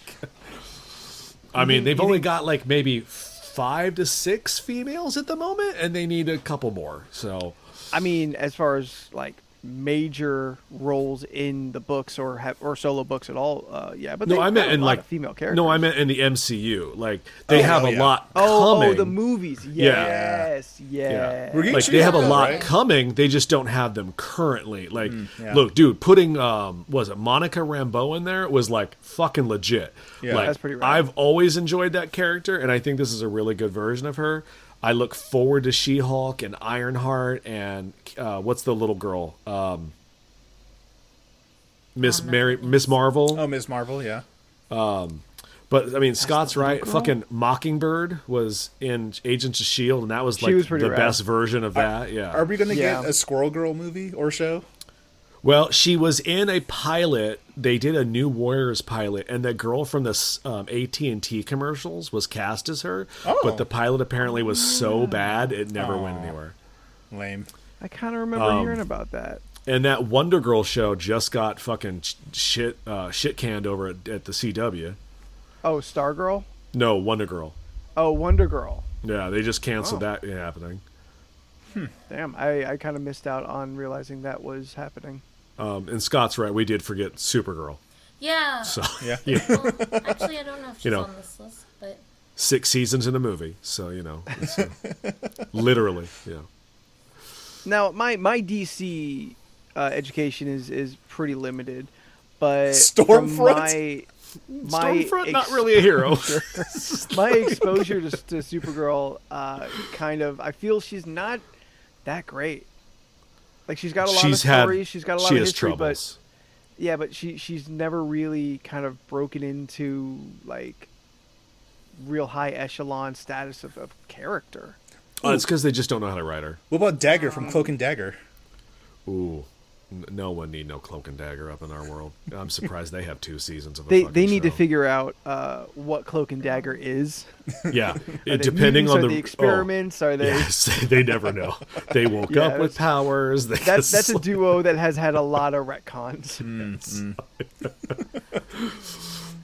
I mean, they've only got like maybe 5 to 6 females at the moment, and they need a couple more. So I mean, as far as like major roles in the books or solo books at all, yeah. But no, they I meant have a in lot like of female characters. No, I meant in the MCU. Like they have a yeah. lot Oh, coming. the movies. Yeah. Yes, yes. We're getting Like they have a She-Hulk, lot right? coming, they just don't have them currently. Like, yeah. look, dude, putting was it Monica Rambeau in there was like fucking legit. Yeah. like, That's pretty rad. I've always enjoyed that character, and I think this is a really good version of her. I look forward to She-Hulk and Ironheart and what's the little girl? Miss Marvel. Oh, Ms. Marvel, yeah. But I mean, Scott's right. Fucking Mockingbird was in Agents of Shield, and that was like was pretty the rad. best version of that. Yeah. Are we going to Yeah. get a Squirrel Girl movie or show? Well, she was in a pilot. They did a New Warriors pilot, and the girl from the AT&T commercials was cast as her. Oh. But the pilot apparently was so bad it never went anywhere. Lame. I kind of remember hearing about that. And that Wonder Girl show just got fucking shit canned over at the CW. Oh, Stargirl? No, Wonder Girl. Oh, Wonder Girl. Yeah, they just canceled that happening. Damn, I kind of missed out on realizing that was happening. And Scott's right. We did forget Supergirl. Yeah. So Yeah. Well, actually, I don't know if she's know. on this list, but 6 seasons in a movie. So, it's, literally, yeah. Now, my DC education is pretty limited, but Stormfront? from my Stormfront, not really a hero. my exposure to Supergirl, kind of, I feel she's not that great. Like, she's got a lot of stories, she's got a lot of history, troubles. but she's never really kind of broken into like real high echelon status of character. Oh, it's because they just don't know how to write her. What about Dagger from Cloak and Dagger? Ooh. No one need no Cloak and Dagger up in our world. I'm surprised they have 2 seasons of a They fucking need to show. figure out what Cloak and Dagger is. Yeah, Are they depending mutants? on Are the they experiments? Are they? Yes, they never know. They woke Yeah, up with powers. That's a duo that has had a lot of retcons.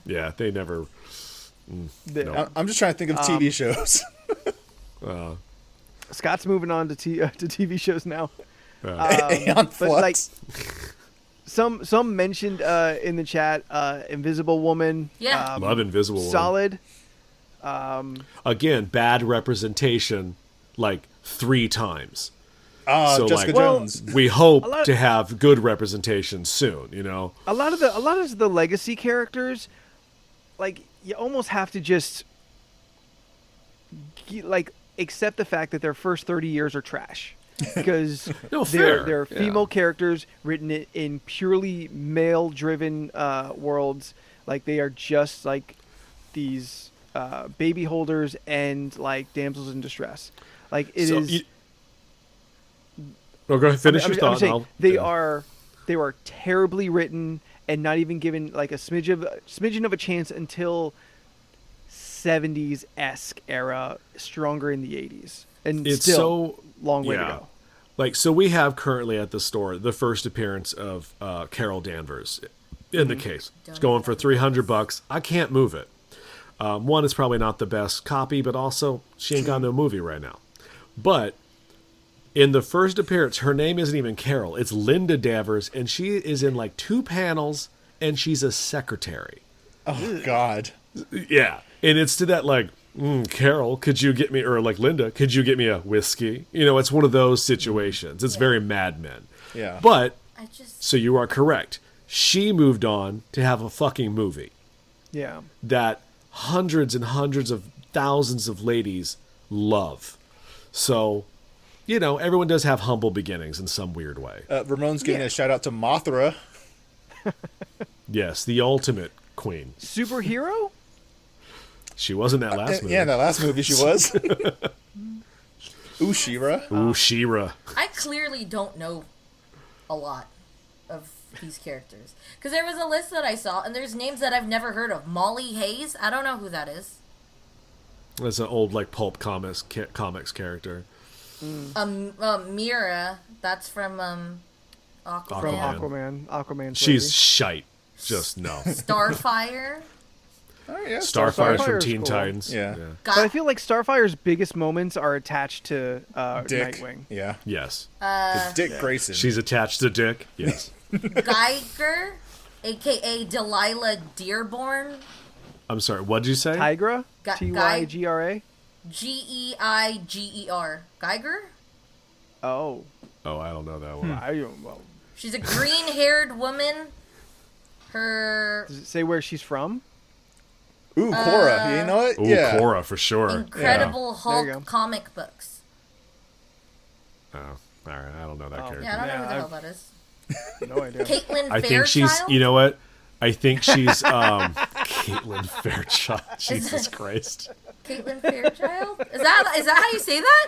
Yeah, they never. The- No. I'm just trying to think of TV shows. Scott's moving on to TV shows now. Aeon But like Flux. some mentioned in the chat, Invisible Woman. Yeah. Love Invisible Woman. Solid. Again, bad representation, like 3 times. so, Jessica like, Jones. We hope lot- to have good representation soon. A lot of the legacy characters, like, you almost have to just accept the fact that their first 30 years are trash. Because No, fair. they're Yeah. female characters written in purely male-driven worlds. Like, they are just like these baby holders and like damsels in distress. Like, it is. Oh, go ahead. Finish I'm your thought. saying and they I'll- are terribly written and not even given like a smidgen of a chance until 70s-esque era, stronger in the 80s, and It's still so long way to yeah. go. Like, so we have currently at the store the first appearance of Carol Danvers in the case. It's going for $300. I can't move it. One, it's probably not the best copy, but also she ain't got no movie right now. But in the first appearance, her name isn't even Carol. It's Linda Danvers, and she is in like 2 panels, and she's a secretary. Oh, God. Yeah. And it's to that, like, Carol, could you get me, or like, Linda, could you get me a whiskey? It's one of those situations. It's very Mad Men. Yeah. But, I just so you are correct. She moved on to have a fucking movie Yeah. that hundreds and hundreds of thousands of ladies love. So, everyone does have humble beginnings in some weird way. Ramon's giving Yeah. a shout out to Mothra. Yes, the ultimate queen. Superhero? She was in that last movie. Yeah, in that last movie she was. Ooh, She-Ra. Ooh, She-Ra. I clearly don't know a lot of these characters because there was a list that I saw and there's names that I've never heard of. Molly Hayes, I don't know who that is. That's an old, like, pulp comics character. Mira, that's from Aquaman. From Aquaman. Aquaman's She's lady. shite. Just no. Starfire. Oh, yeah. Starfire's from Starfire's Teen cool. Titans. Yeah. But I feel like Starfire's biggest moments are attached to Dick. Nightwing. Yeah. Yes. Dick Grayson. She's attached to Dick. Yes. Geiger, aka Delilah Dearborn. I'm sorry. What'd you say? Tigra? Guy- Tygra? Geiger. Geiger? Oh. Oh, I don't know that one. I don't, well, She's a green-haired woman. Her does it say where she's from? Ooh, Cora. You know it? Ooh, Yeah. Cora for sure. Incredible There you go. Hulk comic books. Oh, all right. I don't know that character. Yeah, I don't know who the Yeah, hell that is. No idea. Caitlin I Fairchild? think she's. You know what? I think she's Caitlin Fairchild. Jesus Christ. Caitlin Fairchild? Is that how you say that?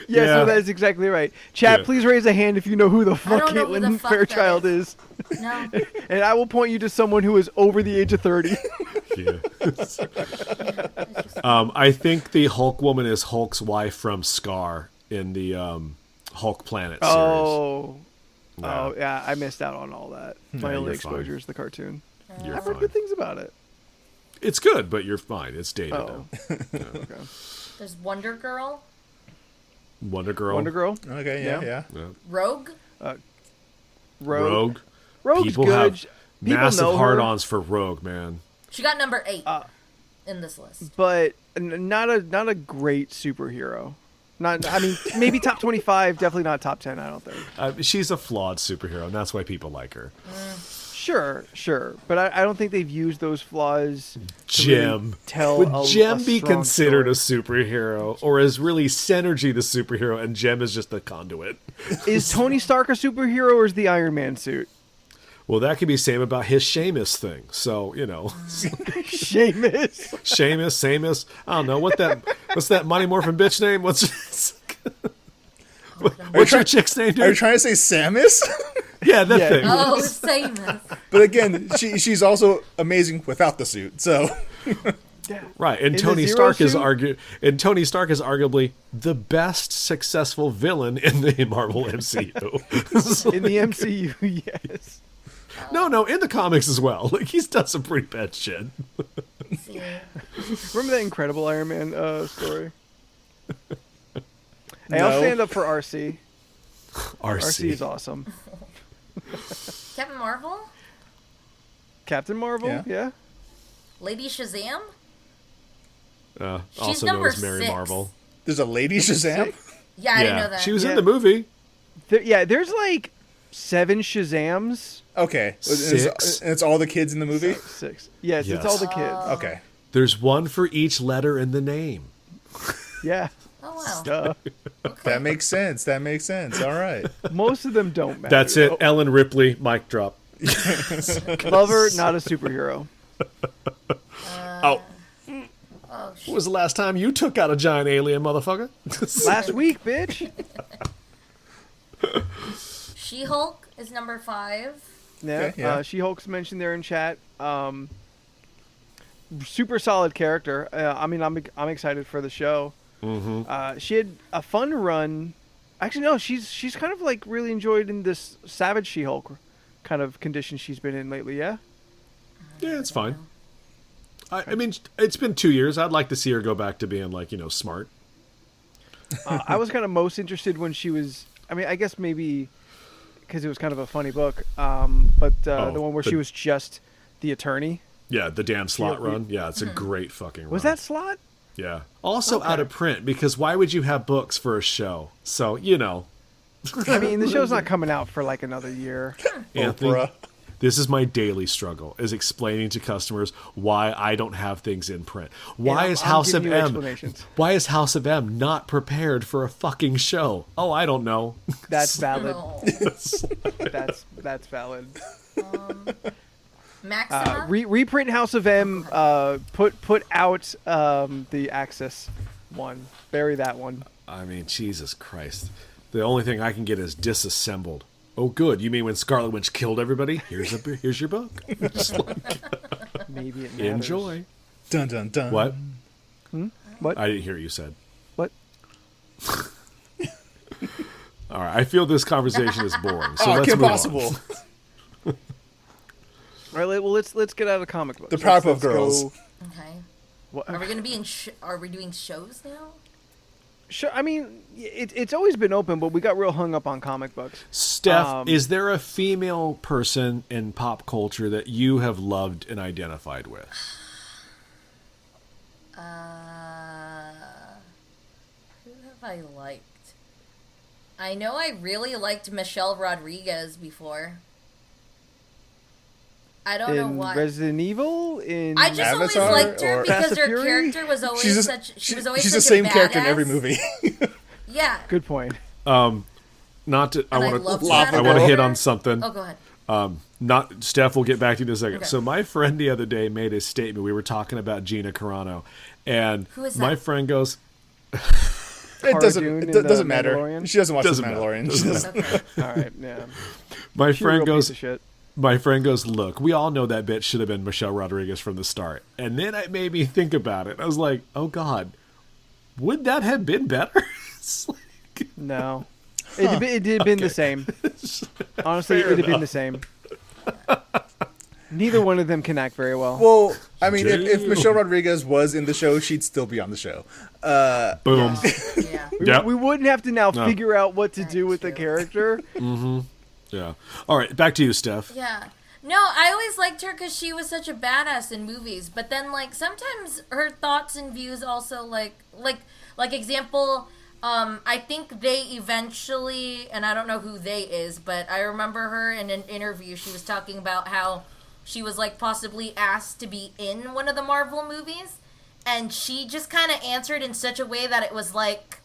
Yeah, Yeah. so that is exactly right. Chat, Yeah. please raise a hand if you know who the fuck don't know who the Caitlin fuck that Fairchild is. No. And I will point you to someone who is over the age of 30. Yeah. I think the Hulk woman is Hulk's wife from Scar in the Hulk Planet series. Oh. Yeah. Oh, yeah, I missed out on all that. My Yeah, only you're fine. exposure is the cartoon. You're I've heard fine. good things about it. It's good, but you're fine. It's dated Oh. now. Okay. There's Wonder Girl, Wonder Girl. Wonder Girl? Okay, yeah. Yeah. Rogue. Rogue. Rogue. Rogue's People good. have People massive know her, hard-ons for Rogue, man. She got number 8 in this list. but not a great superhero. Not, I mean, maybe top 25, definitely not top 10, I don't think. She's a flawed superhero, and that's why people like her. Sure. But I don't think they've used those flaws to Jem. really tell Would a Jem be strong considered story. a superhero, or is really Synergy the superhero and Jem is just the conduit? Is Tony Stark a superhero or is the Iron Man suit? Well, that could be same about his Seamus thing. So, you know, Seamus. Seamus, Samus. I don't know what's that Mighty Morphin bitch name? What's your chick's name, Are you dude? trying to say Samus? Yeah, that Yeah. thing. Oh, Samus. But again, she's also amazing without the suit. So Right, and In the Tony Zero Stark is suit? Tony Stark is arguably the best successful villain in the Marvel MCU. In the MCU, yes. No, in the comics as well. Like he's done some pretty bad shit. See. Remember that Incredible Iron Man story? Hey, No. I'll stand up for RC. RC. RC is awesome. Captain Marvel? Captain Marvel, Yeah. yeah. Lady Shazam? She's Also known number as Mary 6. Marvel. there's a lady Shazam. Yeah, I didn't know that. She was Yeah. in the movie. There's like 7 Shazams. Okay, Six. And it's all the kids in the movie. 6. Yes, Yes. it's all the kids. Okay, There's one for each letter in the name. Yeah. Oh, wow. Duh. that makes sense. All right. Most of them don't matter. That's it. though. Ellen Ripley, mic drop. Love her, not a superhero. Oh, Oh, when was the last time you took out a giant alien, motherfucker? Last week, bitch. She-Hulk is number 5. Yeah, Okay, yeah. She-Hulk's mentioned there in chat. Super solid character. I mean, I'm excited for the show. Mm-hmm. She had a fun run. Actually, no, she's kind of like really enjoyed in this Savage She-Hulk kind of condition she's been in lately. Yeah. Yeah, it's fine. I mean, it's been 2 years. I'd like to see her go back to being like, smart. I was kind of most interested when she was. I mean, I guess maybe because it was kind of a funny book. But the one where she was just the attorney. Yeah, the Dan Slott Yeah, run. Yeah, it's a great fucking run. Was that Slot? Yeah. Also Okay. out of print because why would you have books for a show? So, I mean, the show's not coming out for like another year. Anthony, Oprah. this is my daily struggle, is explaining to customers why I don't have things in print. Why And is I'm House of giving you M? explanations. Why is House of M not prepared for a fucking show? Oh, I don't know. That's valid. No. That's valid. Maxima? Reprint House of M. Put out the Axis one. Bury that one. I mean, Jesus Christ. The only thing I can get is disassembled. Oh, good. You mean when Scarlet Witch killed everybody? Here's your book. Just like, Maybe it matters. enjoy. Dun dun dun. What? What? I didn't hear what you said. What? All right. I feel this conversation is boring. So Oh, let's Kim move Possible. on. All right. Well, let's get out of comic books. The Powerpuff Let's Girls. go- Okay. What- Are we gonna be in? Are we doing shows now? Sure. I mean, it's always been open, but we got real hung up on comic books. Steph, is there a female person in pop culture that you have loved and identified with? Who have I liked? I know I really liked Michelle Rodriguez before. I don't know In why. Resident Evil, in I just always Avatar liked her or- because Fast and her Fury? character was always She's such. She was always she's such the same a character in every badass. movie. Yeah. good point. not to. I And want love to. Lava I want to Girl. hit on something. Oh, go ahead. Not Steph. We'll get back to you in a second. Okay. So my friend the other day made a statement. We were talking about Gina Carano, and Who is my that? friend goes, It Cara doesn't. Dune It in the doesn't matter. Mandalorian? She doesn't watch Doesn't the matter. Mandalorian. Doesn't She doesn't- Okay. All right, yeah. my She's a real friend piece goes, of shit. my friend goes, look, we all know that bitch should have been Michelle Rodriguez from the start. And then it made me think about it. I was like, oh God, would that have been better? It's like, No. It did been the same. Honestly, Fair it'd have been enough. the same. Neither one of them can act very well. Well, I mean, if Damn. Michelle Rodriguez was in the show, she'd still be on the show. boom. Yeah. Yep. We wouldn't have to now No. figure out what to do with the true. character. Yeah. All right, back to you, Steph. Yeah. No, I always liked her because she was such a badass in movies. But then, like, sometimes her thoughts and views also, like example, I think they eventually, and I don't know who they is, but I remember her in an interview. She was talking about how she was, like, possibly asked to be in one of the Marvel movies. And she just kind of answered in such a way that it was like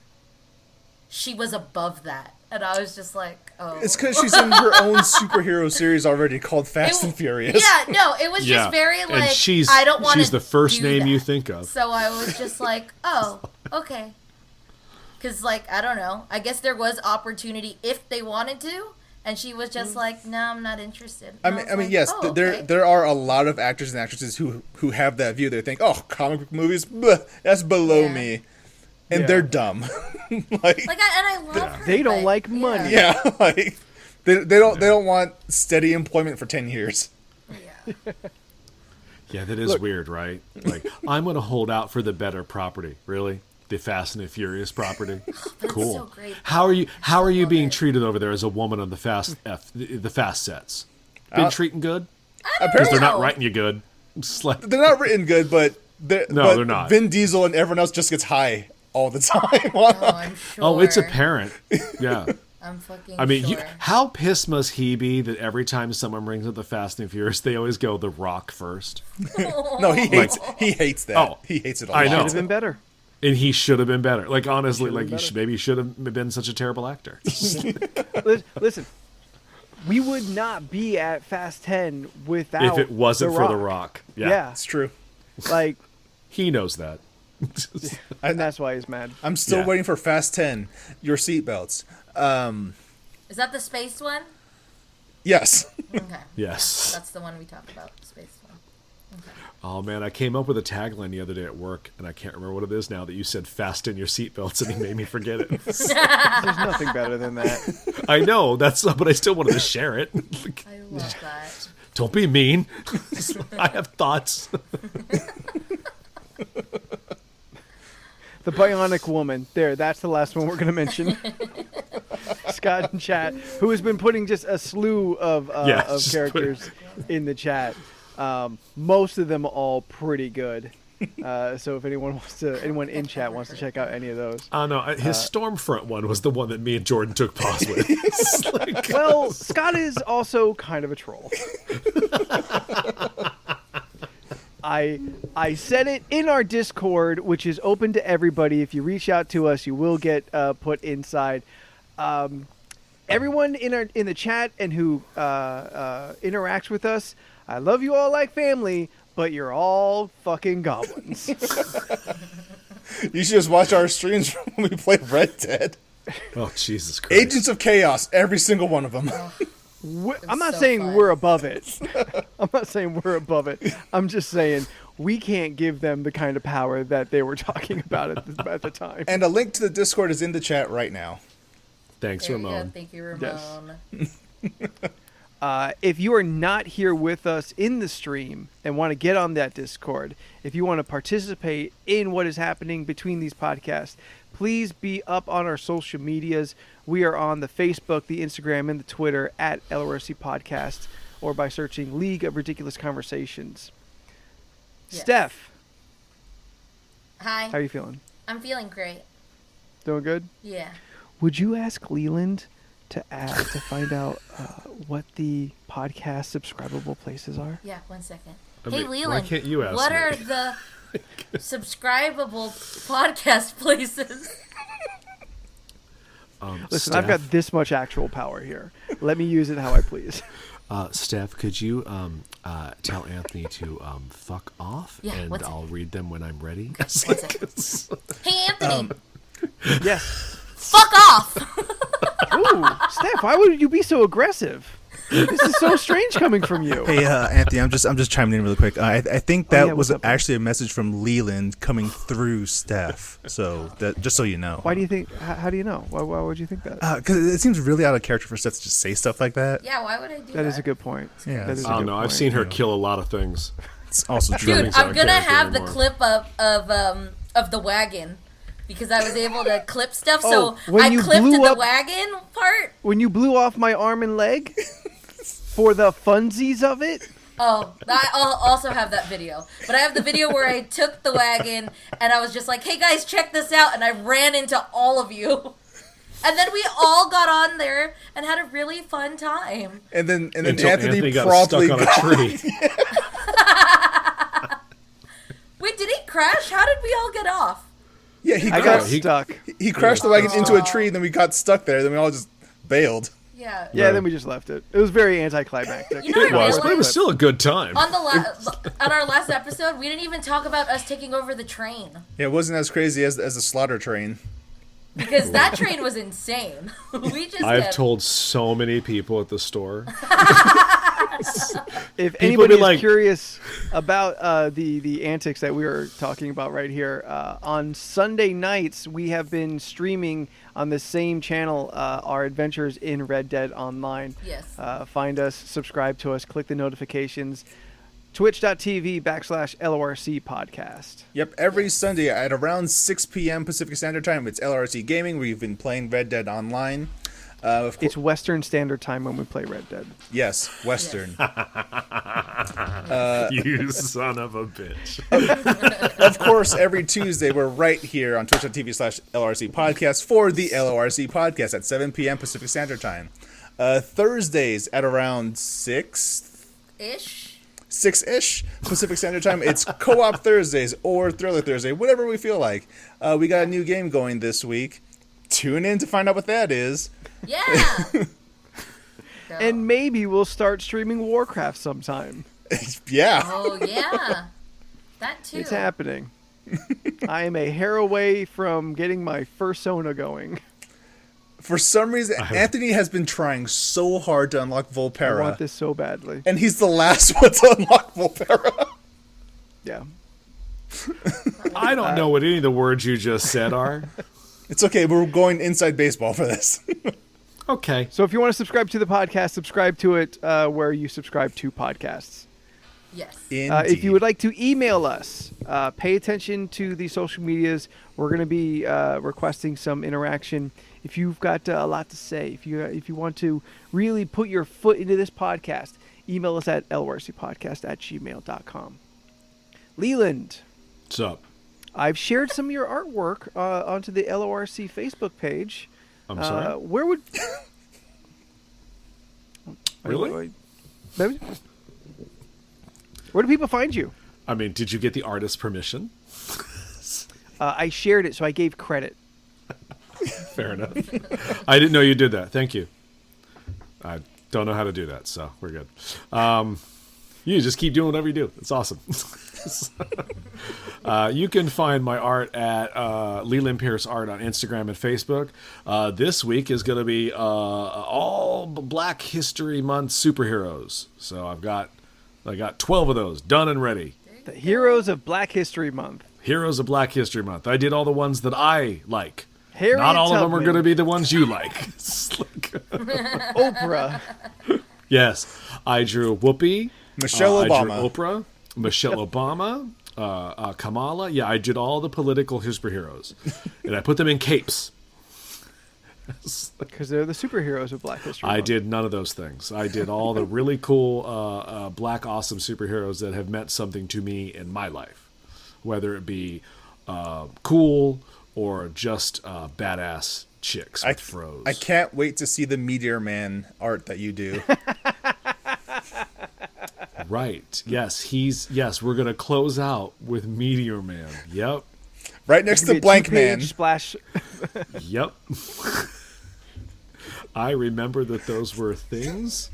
she was above that. And I was just like, oh. It's because she's in her own superhero series already called Fast and Furious. Yeah, no, it was Yeah. just very And like, she's- I don't want to she's the first do name that. you think of. So I was just like, oh, okay. Because, like, I don't know. I guess there was opportunity if they wanted to. And she was just like, no, I'm not interested. I And mean, was I mean, like, yes, oh, okay. there are a lot of actors and actresses who have that view. They think, oh, comic book movies, bleh, that's below Yeah. me, and Yeah. they're dumb. like, Like, and I love her. They don't but, like money. yeah, like they don't want steady employment for 10 years. Yeah. Yeah, that is weird, right? Like, I'm going to hold out for the better property. Really? The Fast and the Furious property? Cool. so great. How are you love being it. treated over there as a woman on the the fast sets? Been treating good? Because Apparently, they're not know. writing you good. It's like, they're not written good, but they're not. Vin Diesel and everyone else just gets high all the time. Oh, I'm sure. oh, it's apparent. Yeah. I'm fucking I mean, sure. how pissed must he be that every time someone brings up the Fast and Furious, they always go The Rock first? No, he hates that. Oh, he hates it a I lot. know. Should have been better. And he should have been better. Like, honestly, like, been maybe he should have been such a terrible actor. Listen, we would not be at Fast 10 without if it wasn't The for Rock. The Rock. Yeah. It's true. Like, He knows that. and that's why he's mad. I'm still Yeah. waiting for Fast 10. Your seatbelts. Is that the space one? Yes. Okay. Yes. That's the one we talked about, the space one. Oh, man, I came up with a tagline the other day at work, and I can't remember what it is now, that you said fasten your seatbelts, and he made me forget it. There's nothing better than that. I know, but I still wanted to share it. I love that. Don't be mean. I have thoughts. The Bionic Woman. There, that's the last one we're going to mention. Scott in chat, who has been putting just a slew of Yeah, of just characters in the chat. Most of them all pretty good. So if anyone in chat wants to check out any of those. Oh, no, his Stormfront one was the one that me and Jordan took pause with. It's like, Well, Scott is also kind of a troll. I said it in our Discord, which is open to everybody. If you reach out to us, you will get put inside. Everyone in the chat and who interacts with us, I love you all like family, but you're all fucking goblins. You should just watch our streams when we play Red Dead. oh, Jesus Christ. Agents of Chaos, every single one of them. I'm not so saying fun. we're above it. I'm not saying we're above it. I'm just saying we can't give them the kind of power that they were talking about at the time. And a link to the Discord is in the chat right now. Thanks, There you go. Ramon. Thank you, Yes. Ramon. If you are not here with us in the stream and want to get on that Discord, if you want to participate in what is happening between these podcasts, please be up on our social medias. We are on the Facebook, the Instagram, and the Twitter at LRC Podcast, or by searching League of Ridiculous Conversations. Yes. Steph, Hi. how are you feeling? I'm feeling great. Doing good? Yeah. Would you ask Leland to find out what the podcast subscribable places are? Yeah, 1 second. I Hey, mean, why Leland. can't you ask what me? are the subscribable podcast places? Listen, I've got this much actual power here. Let me use it how I please. Steph, could you tell Anthony to fuck off, Yeah, and what's it? I'll read them when I'm ready? Hey, Anthony, Yes. fuck off! Ooh, Steph, why would you be so aggressive? This is so strange coming from you. Hey, Anthony, I'm just chiming in really quick. I think that yeah, was what's up, man? actually a message from Leland coming through Steph. So that just so you know. Why do you think? How do you know? Why would you think that? Because it seems really out of character for Steph to just say stuff like that. Yeah, why would I do that? That is a good point. Yeah, That is a I don't good know. I've point. seen her kill a lot of things. It's also true. Dude, Things aren't I'm gonna character have the anymore. clip of the wagon because I was able to clip stuff. So when I you clipped blew the up- wagon part. When you blew off my arm and leg for the funsies of it. Oh, I'll also have that video. But I have the video where I took the wagon and I was just like, "Hey guys, check this out!" And I ran into all of you. And then we all got on there and had a really fun time. And then Until Anthony got promptly stuck on a tree. Wait, did he crash? How did we all get off? Yeah, he I got crashed. stuck. He crashed the wagon into a tree, and then we got stuck there. Then we all just bailed. Yeah. Yeah, then we just left it. It was very anticlimactic. You know what It I was, but it was realized? still a good time. On our last episode, we didn't even talk about us taking over the train Yeah, it wasn't as crazy as the slaughter train. because that train was insane. We just I've kept- told so many people at the store. If People anybody be is like- curious about the antics that we were talking about right here, on Sunday nights we have been streaming on the same channel our adventures in Red Dead Online. Yes. Find us, subscribe to us, click the notifications. Twitch.tv/LORC podcast. Yep, every Sunday at around 6 p.m. Pacific Standard Time, it's LRC Gaming. We've been playing Red Dead Online. Of course, It's Western Standard Time when we play Red Dead. yes, Western. You son of a bitch. Of course, every Tuesday, we're right here on twitch.tv/LRC podcast for the LORC podcast at 7 p.m. Pacific Standard Time. Thursdays at around 6-ish Pacific Standard Time. It's Co-op Thursdays or Thriller Thursday, whatever we feel like. We got a new game going this week. Tune in to find out what that is. Yeah. And maybe we'll start streaming Warcraft sometime. Yeah. Oh yeah, that too. It's happening. I am a hair away from getting my fursona going. For some reason, Anthony has been trying so hard to unlock I want Volpera. this so badly. And he's the last one to unlock Volpera. Yeah. I don't know what any of the words you just said are. It's okay. We're going inside baseball for this. Okay. So if you want to subscribe to the podcast, subscribe to it where you subscribe to podcasts. Yes. If you would like to email us, pay attention to the social medias. We're going to be requesting some interaction. If you've got a lot to say, if you want to really put your foot into this podcast, email us at lrcpodcast@gmail.com. Leland, What's up? I've shared some of your artwork onto the LORC Facebook page. I'm sorry. Where would... Really? Where do people find you? I mean, did you get the artist's permission? I shared it, so I gave credit. Fair enough. I didn't know you did that. Thank you. I don't know how to do that, so we're good. You just keep doing whatever you do. It's awesome. You can find my art at Leland Pierce Art on Instagram and Facebook. This week is going to be all Black History Month superheroes. So I got 12 of those done and ready. The Heroes of Black History Month. Heroes of Black History Month. I did all the ones that I like. Harriet Not all of them are Tubman. going to be the ones you like. Oprah. Yes, I drew Whoopi. Michelle I Obama. drew Oprah, Michelle Obama, Kamala. Yeah, I did all the political superheroes, and I put them in capes. Because they're the superheroes of Black History I Month. did none of those things. I did all the really cool black awesome superheroes that have meant something to me in my life, whether it be cool or just badass chicks with froze. I can't wait to see the Meteor Man art that you do. Right. Yes, we're going to close out with Meteor Man. Yep. Right next It's gonna to be a Blank two-page Man. Splash. Yep. I remember that those were things.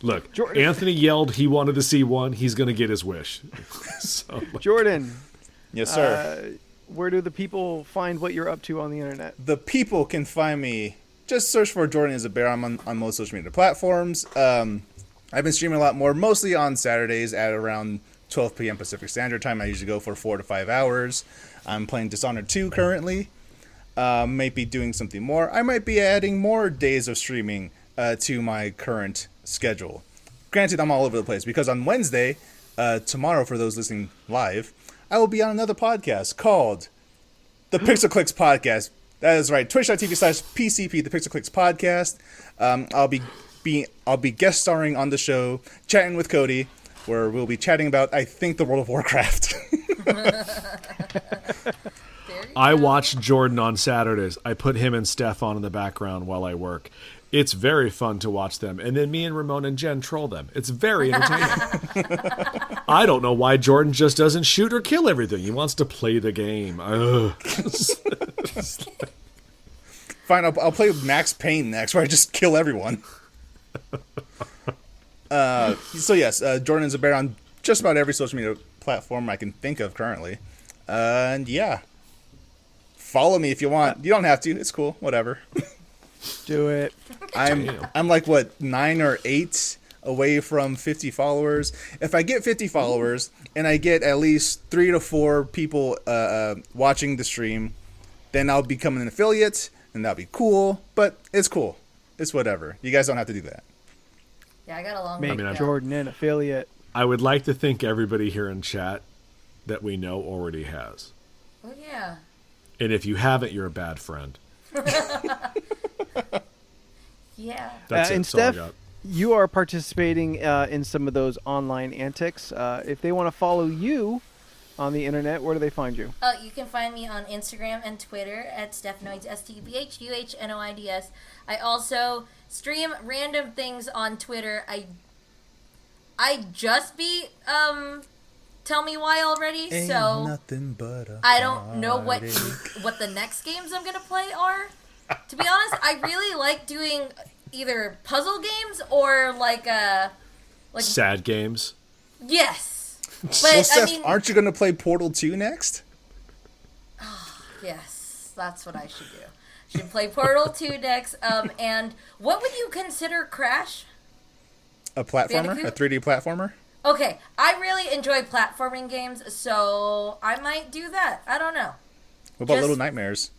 Look, Jordan. Anthony yelled he wanted to see one. He's going to get his wish. So, Jordan, Yes, sir. where do the people find what you're up to on the internet? The people can find me. Just search for Jordan is a Bear. I'm on most social media platforms. I've been streaming a lot more, mostly on Saturdays at around 12 p.m. Pacific Standard Time. I usually go for 4 to 5 hours. I'm playing Dishonored 2 currently. Might be doing something more. I might be adding more days of streaming to my current schedule. Granted, I'm all over the place because on Wednesday, tomorrow for those listening live, I will be on another podcast called the Pixel Clicks Podcast. That is right, twitch.tv/PCP, the Pixel Clicks Podcast. I'll be guest starring on the show, chatting with Cody, where we'll be chatting about, I think, the World of Warcraft. I watch Jordan on Saturdays. I put him and Steph on in the background while I work. It's very fun to watch them. And then me and Ramon and Jen troll them. It's very entertaining. I don't know why Jordan just doesn't shoot or kill everything. He wants to play the game. Ugh. Fine, I'll play Max Payne next, where I just kill everyone. So yes, Jordan is a Bear on just about every social media platform I can think of currently. And yeah. Follow me if you want. You don't have to. It's cool. Whatever. Do it. I'm like, what, 9 or 8 away from 50 followers. If I get 50 followers and I get at least 3 to 4 people watching the stream, then I'll become an affiliate, and that'll be cool. But it's cool. It's whatever. You guys don't have to do that. Yeah, I got a long Make way to go. Jordan an affiliate. I would like to think everybody here in chat that we know already has. Oh, yeah. And if you haven't, you're a bad friend. Yeah. That's and it. That's all I Steph, got. you are participating in some of those online antics. If they want to follow you on the internet, where do they find you? You can find me on Instagram and Twitter at Stephanoids, STEPHUHNOIDS. I also stream random things on Twitter. I just beat Tell Me Why already, Ain't so nothing but a I don't know what heartache. the next games I'm gonna play are. To be honest, I really like doing either puzzle games or like Sad games. yes. But Well, I Steph, mean, aren't you going to play Portal 2 next? yes, that's what I should do. Should play Portal 2 next. And what would you consider Crash? A platformer? Bandicoot? A 3D platformer? Okay, I really enjoy platforming games, so I might do that. I don't know. What about Just- Little Nightmares?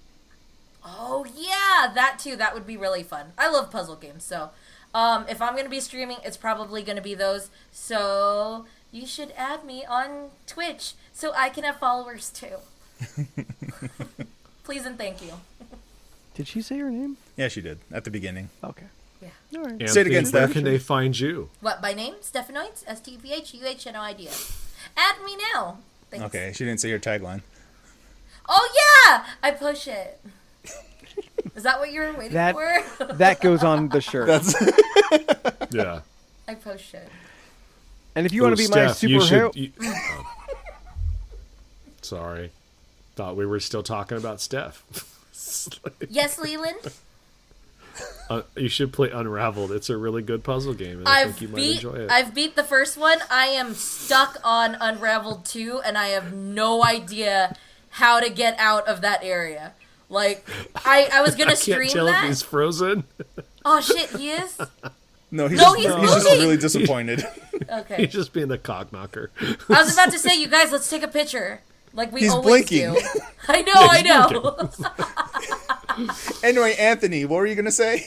Oh yeah, that too. That would be really fun. I love puzzle games, so if I'm gonna be streaming, it's probably gonna be those. So you should add me on Twitch so I can have followers too. Please and thank you. Did she say her name? Yeah, she did at the beginning. Okay. Yeah. All right. Anthony, Say it again, where Steph. can they find you? What, my name? Stephanoids? STPHUHNOIDS. Add me now. Thanks. Okay, she didn't say your tagline. Oh yeah! I push it. Is that what you were waiting That- for? That goes on the shirt. Yeah. I push it. And if you want to Ooh, be my Steph, you superhero, should- oh. Sorry. Thought we were still talking about Steph. Yes, Leland? You should play Unraveled. It's a really good puzzle game, and I think you might enjoy it. I've beat the first one. I am stuck on Unraveled 2, and I have no idea how to get out of that area. Like, I was gonna I stream can't tell that. if he's frozen. Oh shit, he is? No, he's No, just, he's just moving. really disappointed. Okay. He's just being the cock knocker. I was about to say, you guys, let's take a picture. Like we He's always blinking. do. I know. Anyway, Anthony, what were you going to say?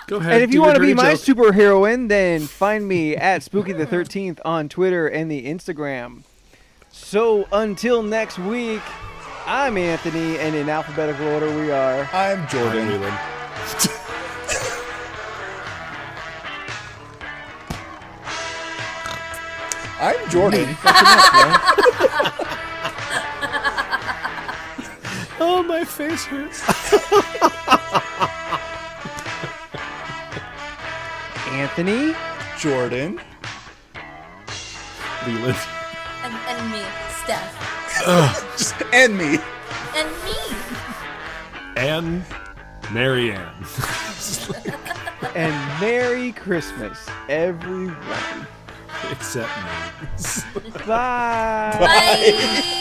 Go ahead. and if do you your want to be dirty my joke. superheroine, then find me at Spooky the 13th on Twitter and the Instagram. So until next week, I'm Anthony, and in alphabetical order we are. I'm Hi, Jordan. Leland. I'm Jordan. Oh, my face hurts. Anthony. Jordan. Leland. and me, Steph. And me. And me. And Marianne. And Merry Christmas, everyone. Except me. Bye. Bye.